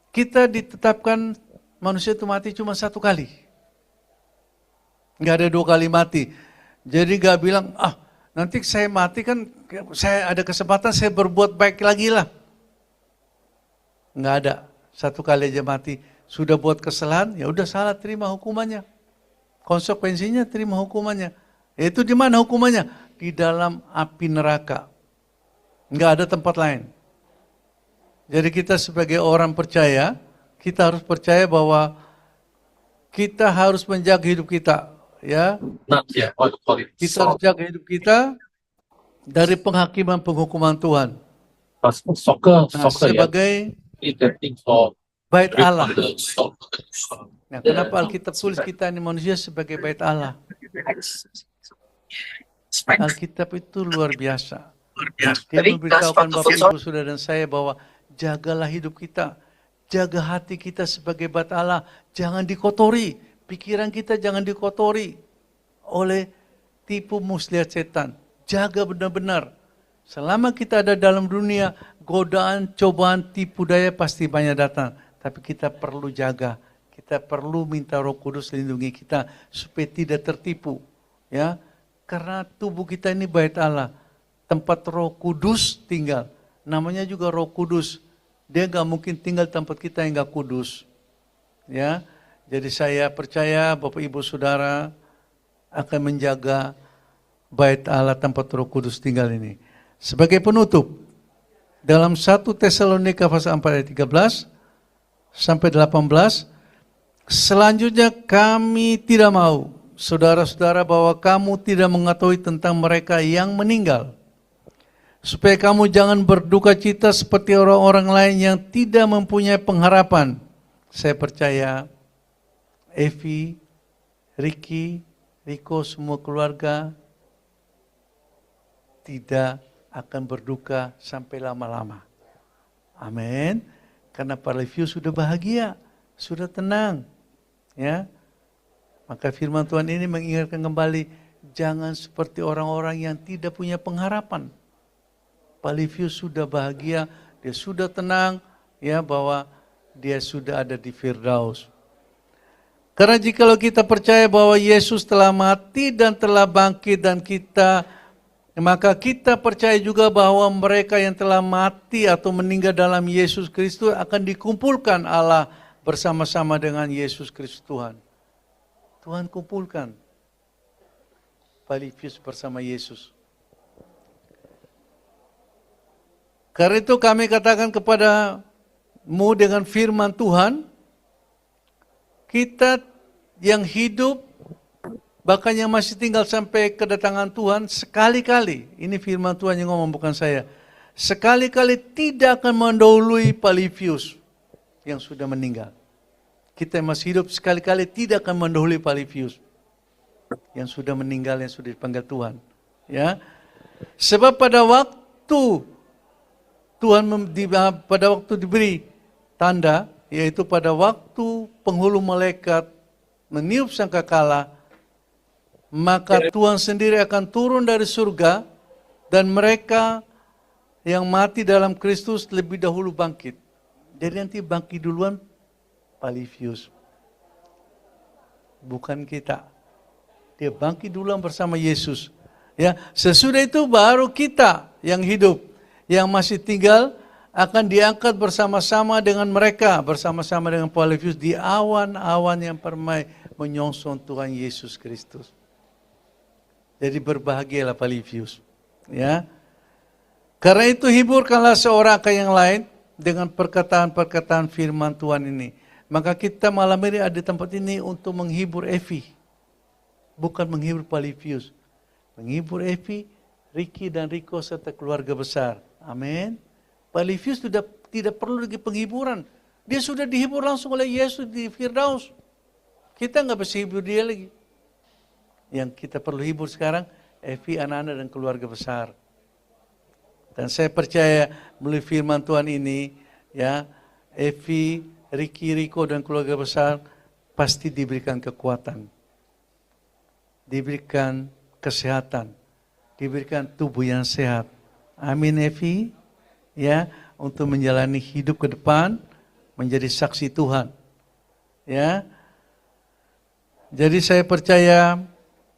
kita ditetapkan manusia itu mati cuma 1 kali. Enggak ada 2 kali mati. Jadi enggak bilang, nanti saya mati kan, saya ada kesempatan saya berbuat baik lagi lah. Enggak ada. 1 kali aja mati. Sudah buat kesalahan, ya udah salah, terima hukumannya. Konsekuensinya terima hukumannya. Itu di mana hukumannya? Di dalam api neraka. Enggak ada tempat lain. Jadi kita sebagai orang percaya, kita harus percaya bahwa kita harus menjaga hidup kita, ya. Kita harus jaga hidup kita dari penghakiman penghukuman Tuhan. Sebagai bait Allah. Nah, kenapa Alkitab tulis kita ini manusia sebagai bait Allah? Alkitab itu luar biasa. Dia memberitahukan Bapak Ibu Saudara dan saya bahwa jagalah hidup kita, jaga hati kita sebagai bait Allah, jangan dikotori, pikiran kita jangan dikotori oleh tipu muslihat setan. Jaga benar-benar. Selama kita ada dalam dunia, godaan, cobaan, tipu daya pasti banyak datang. Tapi kita perlu jaga. Kita perlu minta Roh Kudus lindungi kita supaya tidak tertipu, ya. Karena tubuh kita ini bait Allah, tempat Roh Kudus tinggal. Namanya juga Roh Kudus. Dia nggak mungkin tinggal tempat kita yang nggak kudus, ya. Jadi saya percaya Bapak Ibu Saudara akan menjaga bait Allah tempat Roh Kudus tinggal ini. Sebagai penutup, dalam 1 Tesalonika pasal 4 ayat 13 sampai 18, selanjutnya kami tidak mau, saudara-saudara, bahwa kamu tidak mengetahui tentang mereka yang meninggal, supaya kamu jangan berduka cita seperti orang-orang lain yang tidak mempunyai pengharapan. Saya percaya Evi, Ricky, Riko, semua keluarga tidak akan berduka sampai lama-lama. Amin. Karena Pak Livius sudah bahagia, sudah tenang. Ya, maka firman Tuhan ini mengingatkan kembali, jangan seperti orang-orang yang tidak punya pengharapan. Pak Livius sudah bahagia, dia sudah tenang, ya, bahwa dia sudah ada di Firdaus. Karena jikalau kita percaya bahwa Yesus telah mati dan telah bangkit dan maka kita percaya juga bahwa mereka yang telah mati atau meninggal dalam Yesus Kristus akan dikumpulkan Allah bersama-sama dengan Yesus Kristus Tuhan. Tuhan kumpulkan Pak Livius bersama Yesus. Karena itu kami katakan kepadamu dengan firman Tuhan, kita yang hidup, bahkan yang masih tinggal sampai kedatangan Tuhan, sekali-kali, ini firman Tuhan yang ngomong bukan saya, sekali-kali tidak akan mendahului Pak Livius yang sudah meninggal. Kita yang masih hidup sekali-kali tidak akan mendahului Pak Livius. yang sudah meninggal, yang sudah dipanggil Tuhan. Ya, sebab pada waktu pada waktu diberi tanda, yaitu pada waktu penghulu malaikat meniup sangkakala, maka Tuhan sendiri akan turun dari surga dan mereka yang mati dalam Kristus lebih dahulu bangkit. Jadi nanti bangkit duluan Palifius, bukan kita. Dia bangkit duluan bersama Yesus. Ya, sesudah itu baru kita yang hidup, yang masih tinggal akan diangkat bersama-sama dengan mereka, bersama-sama dengan Palifius di awan-awan yang permai menyongsong Tuhan Yesus Kristus. Jadi berbahagialah Palifius. Ya. Karena itu hiburkanlah seorang akan yang lain dengan perkataan-perkataan firman Tuhan ini. Maka kita malam ini ada di tempat ini untuk menghibur Evi. Bukan menghibur Palifius. Menghibur Evi, Ricky dan Rico serta keluarga besar. Amin. Palifius sudah tidak perlu lagi penghiburan. Dia sudah dihibur langsung oleh Yesus di Firdaus. Kita nggak bisa hibur dia lagi. Yang kita perlu hibur sekarang, Evi, anak-anak dan keluarga besar. Dan saya percaya melalui firman Tuhan ini, ya, Evi, Ricky, Rico dan keluarga besar pasti diberikan kekuatan, diberikan kesehatan, diberikan tubuh yang sehat. Amin, Evi, ya, untuk menjalani hidup ke depan menjadi saksi Tuhan. Ya. Jadi saya percaya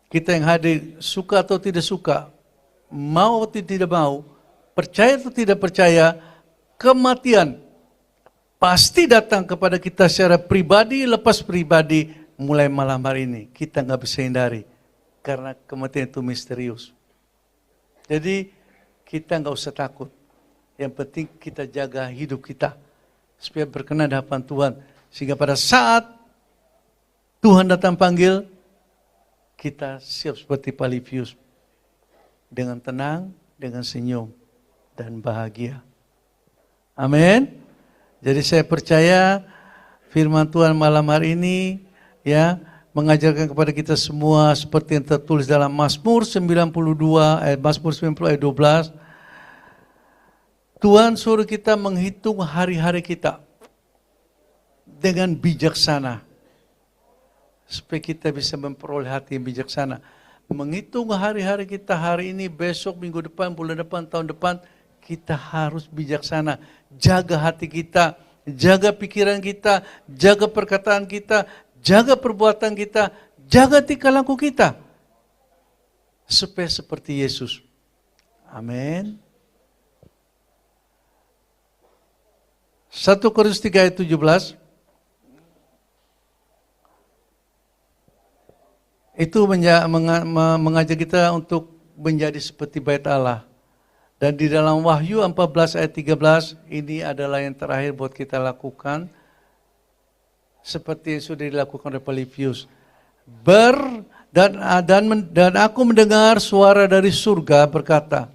kita yang hadir, suka atau tidak suka, mau atau tidak mau, percaya atau tidak percaya, kematian pasti datang kepada kita secara pribadi, lepas pribadi mulai malam hari ini. Kita nggak bisa hindari. Karena kematian itu misterius. Jadi kita nggak usah takut. Yang penting kita jaga hidup kita. Supaya berkenan di hadapan Tuhan. Sehingga pada saat Tuhan datang panggil, kita siap seperti Palifius. Dengan tenang, dengan senyum, dan bahagia. Amin. Jadi saya percaya firman Tuhan malam hari ini, ya, mengajarkan kepada kita semua seperti yang tertulis dalam Mazmur 92 Mazmur 90 ayat 12. Tuhan suruh kita menghitung hari-hari kita dengan bijaksana supaya kita bisa memperoleh hati yang bijaksana. Menghitung hari-hari kita, hari ini, besok, minggu depan, bulan depan, tahun depan, kita harus bijaksana. Jaga hati kita, jaga pikiran kita, jaga perkataan kita, jaga perbuatan kita, jaga tingkah laku kita. Supaya seperti Yesus. Amin. 1 Korintus 3 ayat 17. Itu mengajak kita untuk menjadi seperti bait Allah. Dan di dalam Wahyu 14 ayat 13, ini adalah yang terakhir buat kita lakukan. Seperti yang sudah dilakukan oleh Palifius. Dan aku mendengar suara dari surga berkata,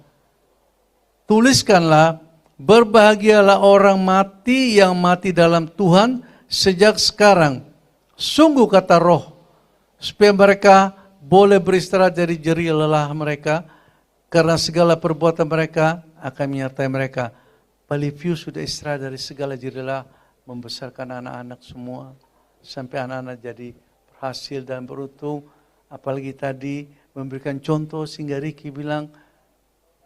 tuliskanlah, berbahagialah orang mati yang mati dalam Tuhan sejak sekarang. Sungguh kata Roh, supaya mereka boleh beristirahat dari jerih lelah mereka, karena segala perbuatan mereka akan menyertai mereka. Palifius sudah istirahat dari segala jerih lelah, membesarkan anak-anak semua, sampai anak-anak jadi berhasil dan beruntung. Apalagi tadi memberikan contoh sehingga Ricky bilang,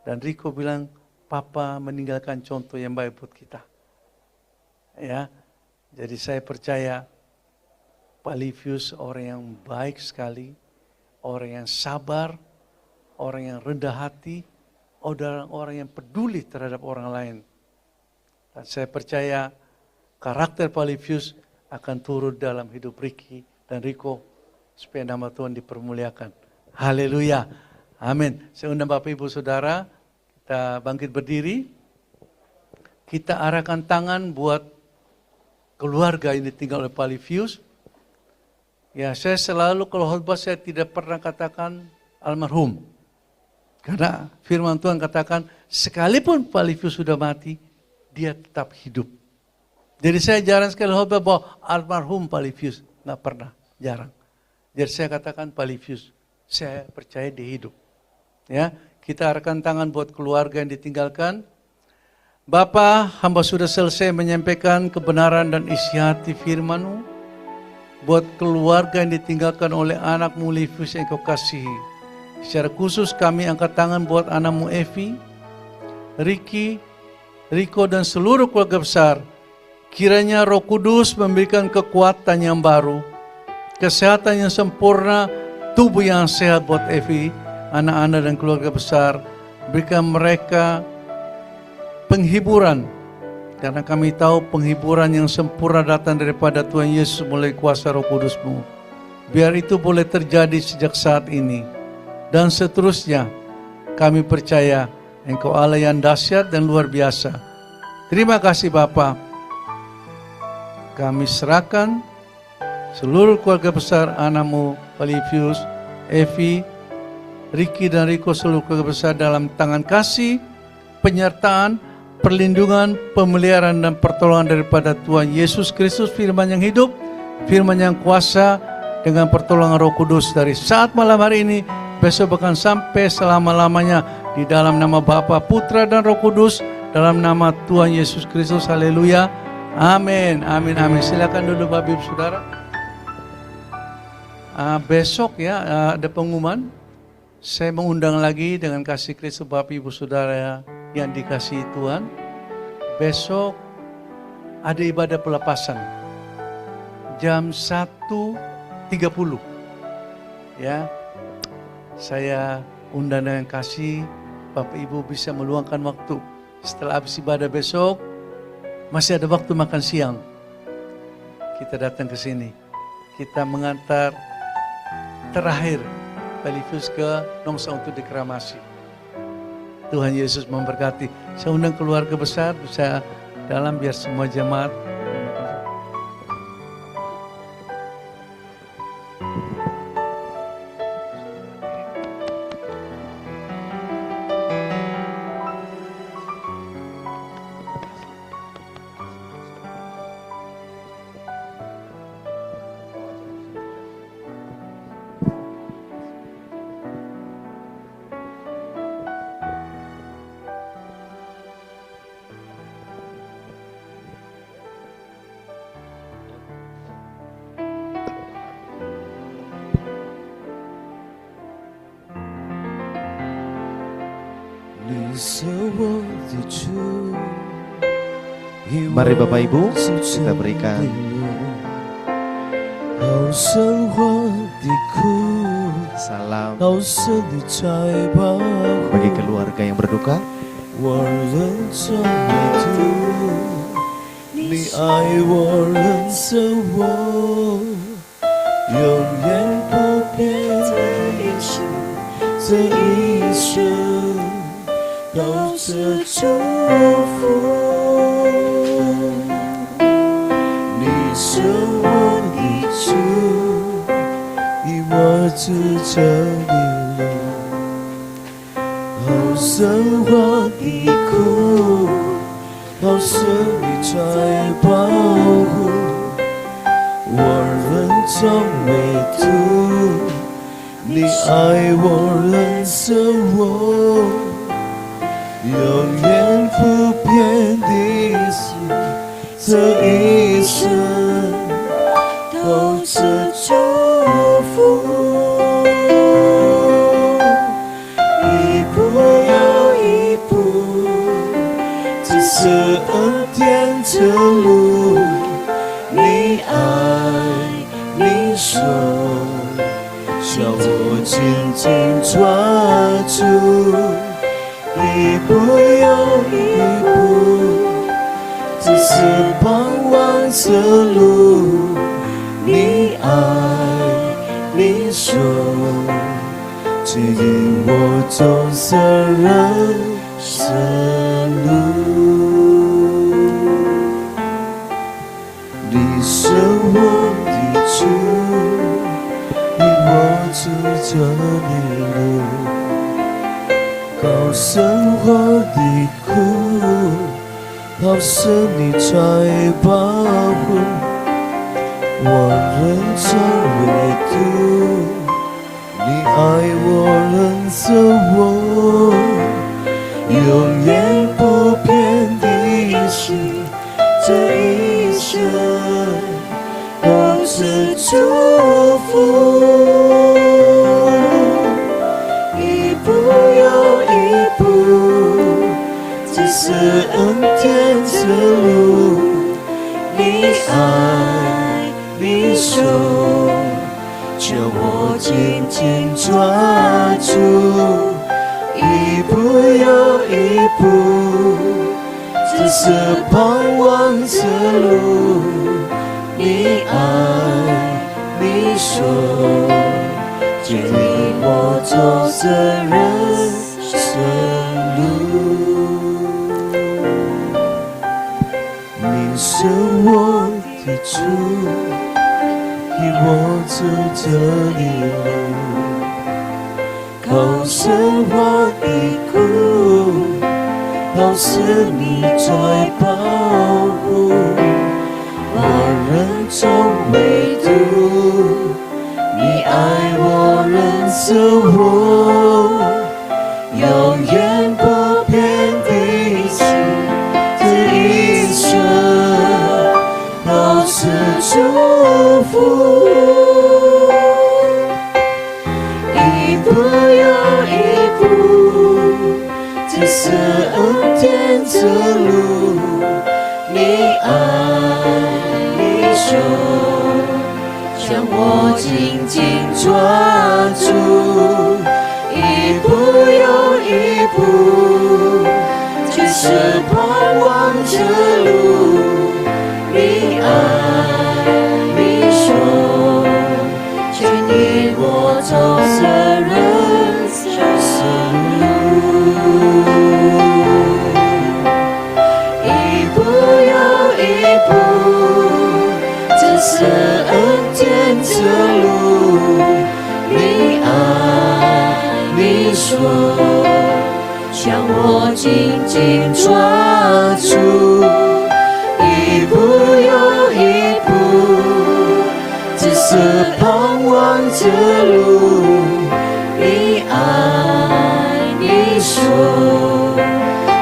dan Rico bilang, Papa meninggalkan contoh yang baik buat kita. Ya, jadi saya percaya Palifius orang yang baik sekali, orang yang sabar, orang yang rendah hati, orang yang peduli terhadap orang lain. Dan saya percaya karakter Palifius akan turun dalam hidup Ricky dan Rico supaya nama Tuhan dipermuliakan. Haleluya. Amin. Saya undang Bapak Ibu Saudara, kita bangkit berdiri. Kita arahkan tangan buat keluarga ini tinggal oleh Palifius. Ya, saya selalu kalau khotbah saya tidak pernah katakan almarhum. Karena firman Tuhan katakan, sekalipun Palifius sudah mati, dia tetap hidup. Jadi saya jarang sekali khotbah bahwa almarhum Palifius. Nggak pernah, jarang. Jadi saya katakan Palifius. saya percaya dia hidup. Ya, kita arahkan tangan buat keluarga yang ditinggalkan. Bapa, hamba sudah selesai menyampaikan kebenaran dan isi hati firman-Mu buat keluarga yang ditinggalkan oleh anak-Mu Livius yang Kau kasihi. Secara khusus kami angkat tangan buat anak-Mu Evi, Ricky, Riko dan seluruh keluarga besar. Kiranya Roh Kudus memberikan kekuatan yang baru, kesehatan yang sempurna, tubuh yang sehat buat Evi, anak-anak dan keluarga besar. Berikan mereka penghiburan, karena kami tahu penghiburan yang sempurna datang daripada Tuhan Yesus melalui kuasa Roh Kudus-Mu. Biar itu boleh terjadi sejak saat ini dan seterusnya. Kami percaya Engkau Allah yang dahsyat dan luar biasa. Terima kasih Bapa. Kami serahkan seluruh keluarga besar anak-Mu Livius, Evi, Ricky dan Riko, seluruh keluarga besar dalam tangan kasih, penyertaan, perlindungan, pemeliharaan dan pertolongan daripada Tuhan Yesus Kristus, firman yang hidup, firman yang kuasa, dengan pertolongan Roh Kudus dari saat malam hari ini, besok bahkan sampai selama-lamanya, di dalam nama Bapa, Putra dan Roh Kudus, dalam nama Tuhan Yesus Kristus. Haleluya. Amin. Amin. Amin. Silakan dulu Bapak Ibu Saudara. Besok ya ada pengumuman. Saya mengundang lagi dengan kasih Kristus Bapak Ibu Saudara yang dikasihi Tuhan. Besok ada ibadah pelepasan jam 1.30 ya. Saya undang dengan kasih Bapak Ibu bisa meluangkan waktu setelah habis ibadah besok, masih ada waktu makan siang. Kita datang ke sini, kita mengantar terakhir Livius ke Nongsa untuk dikremasi. Tuhan Yesus memberkati. Saya undang keluarga besar bisa dalam biar semua jemaat. Mari Bapak Ibu, kita berikan salam bagi keluarga yang berduka. 我认真你读，你爱我，认识我，永远不变的一生，这一生都是祝福。你是我的主，与我指着你路。好生活的苦，好是你在保护，我认真为主，你爱我，认识我，永远不变的是这一生都是祝福。是恩典之路，你爱你手，叫我紧紧抓住，一步又一步，只是盼望之路，你爱你手，指引我走上人生路。你是我的主，与我指着你路，高生活的苦，好是你在保护，我认真为主，你爱我人做我永远不变的心，这一生都是祝福，一步又一步，只是恩典之路，你爱你手求我紧紧抓住，一步又一步，只是盼望之路，你爱你手牵引我走这人生路，你是我的主，我走这里路，靠生活的苦，都是你在保护，我人中唯独你爱我，认识我，永远不变的心，这一生都是祝福，一步又一步，只是恩典之路，你爱你手将我紧紧抓住，一步又一步，只是盼望之路，你爱你手牵引我走这人生路，一步又一步，这是恩典之路，你爱你手将我紧紧抓住，一步又一步，只是盼望之路，你爱你手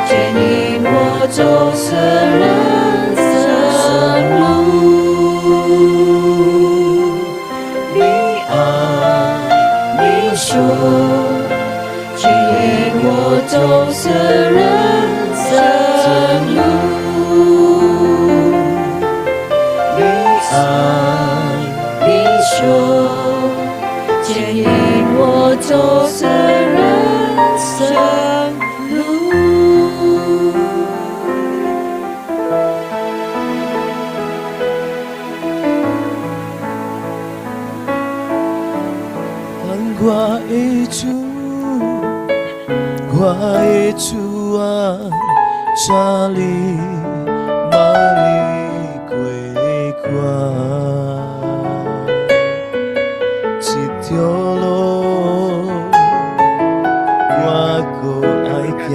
牵引我走这人生路，你爱你手牵引我走这人生路，你爱你手牵引我走这人生路。看我的主，我的主啊，这里马里过关，一条路我搁爱行，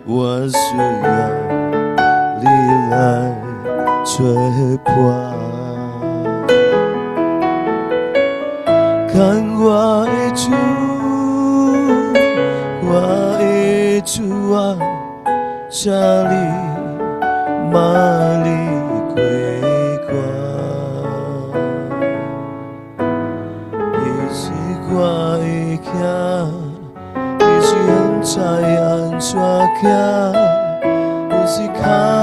我需要你来作伴。看我的主，我的主啊，这里马里过关，你是我的脚，你是很知安怎行，有时脚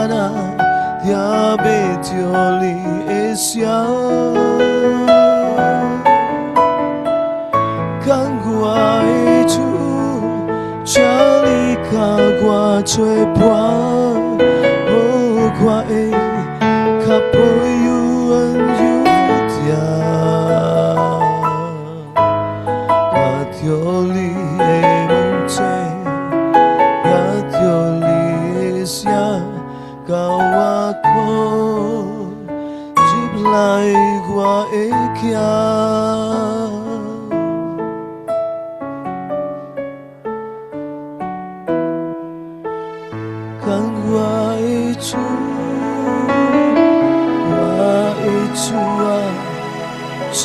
仔听袂着你的声。看我的主，请你甲我作伴，我会较保佑恩有定，拿着你的梦境，拿着你的声，甲我看，入来我的行。看我的主，我的主啊，这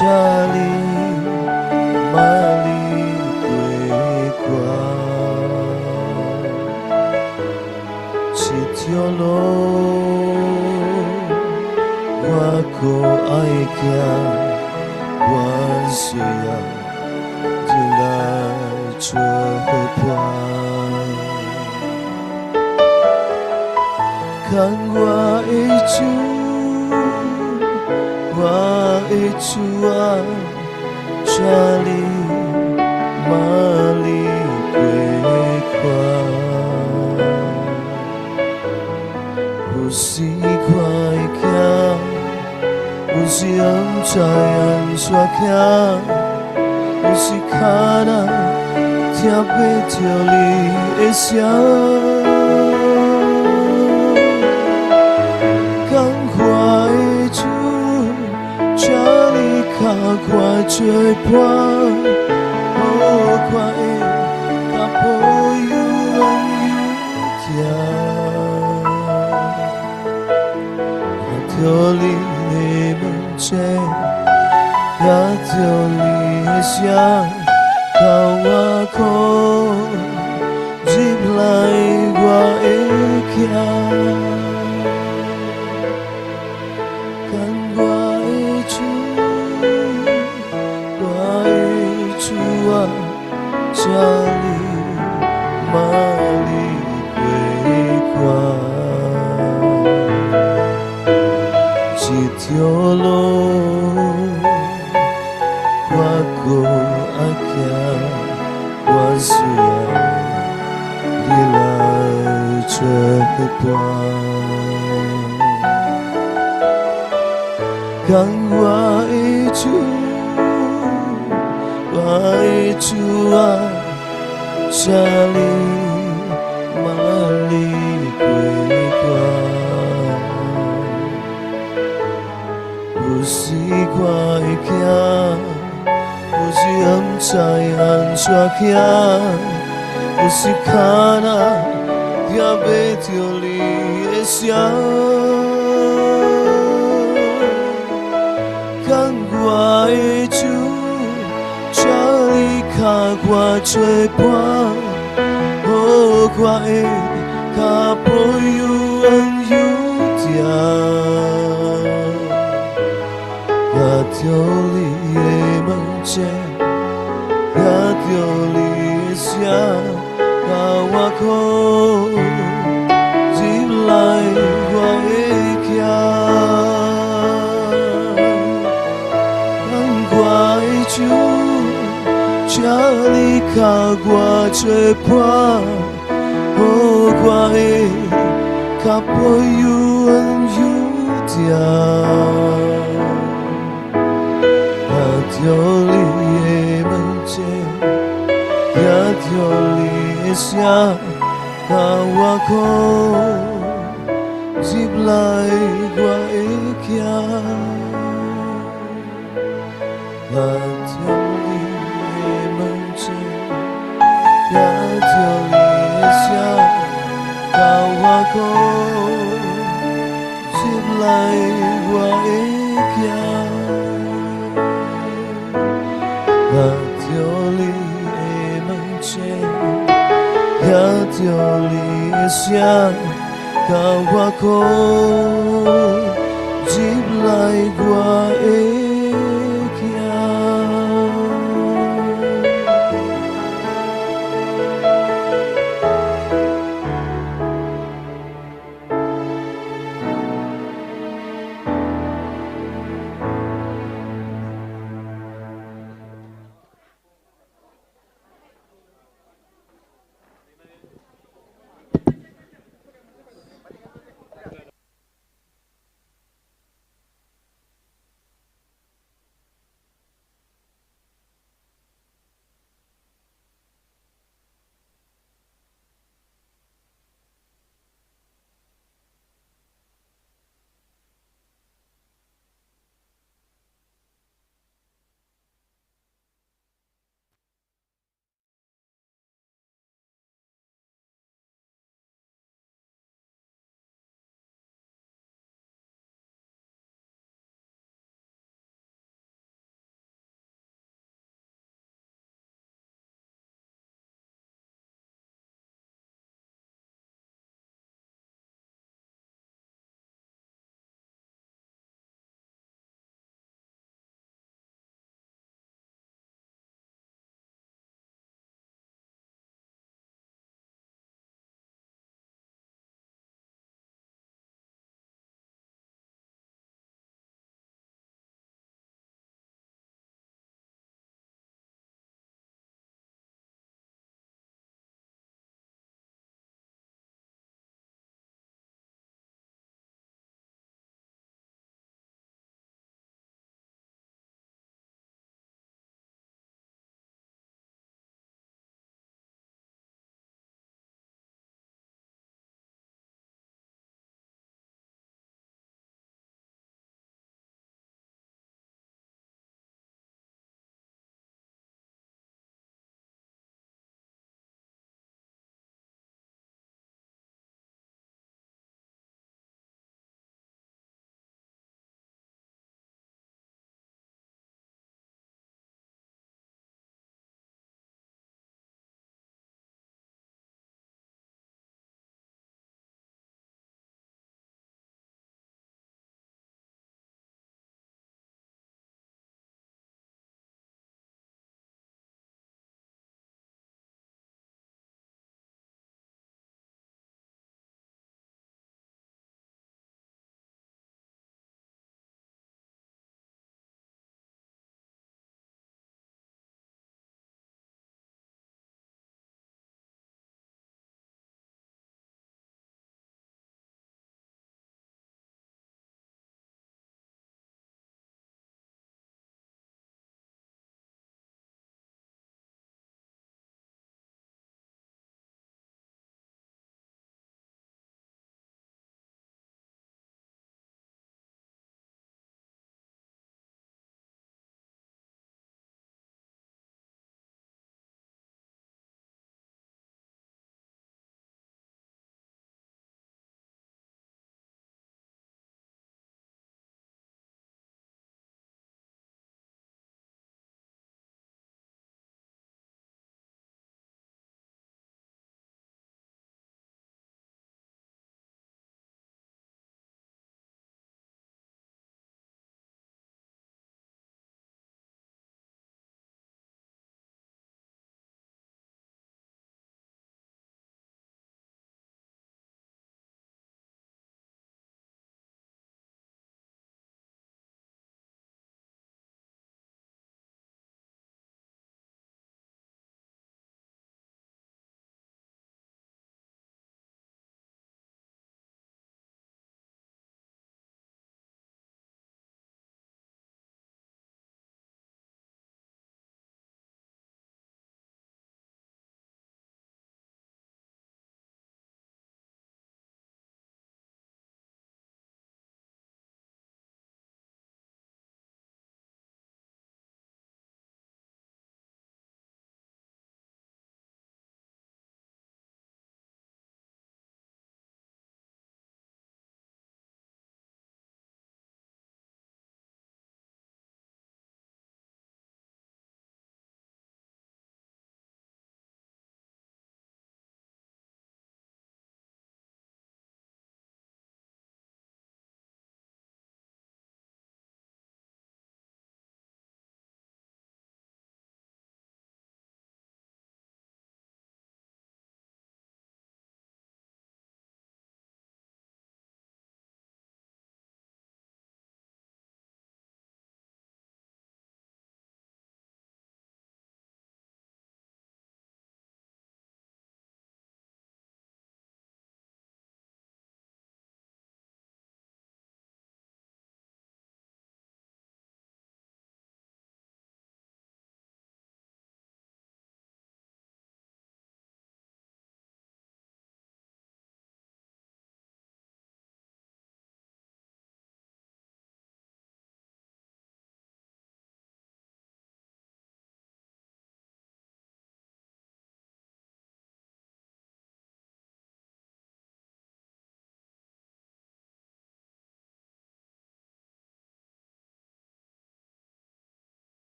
里马里条路，我搁爱行，我需要你来作伴。看我的主，我的主啊，这里马里归款。有时快行，有时不知安怎行，有时脚仔听不着你的声。感怀的主，请你脚快作伴，好快的甲抱有恩有着你的门前，也着你的声，甲我靠入来我的家。看我的主，我的主啊，这里马里归款。一条路，我搁爱行，我需要你来作伴。看我的主，我的主啊，这里马里归款。有时快行，有时不知安怎行，有时脚仔听不着你的声。看我的主，请你脚快作伴，好快的甲抱有恩有定。也着你的门前，也着你的声，甲我靠入来我的家。看我的主，请你甲我作伴，好快的甲抱有恩有定。也着你的门前，也着你的声，甲我靠入来我的家。也着你的门前，也着你的声，甲我靠入来我的家。也着你的门前，也着你的声，甲我靠入来我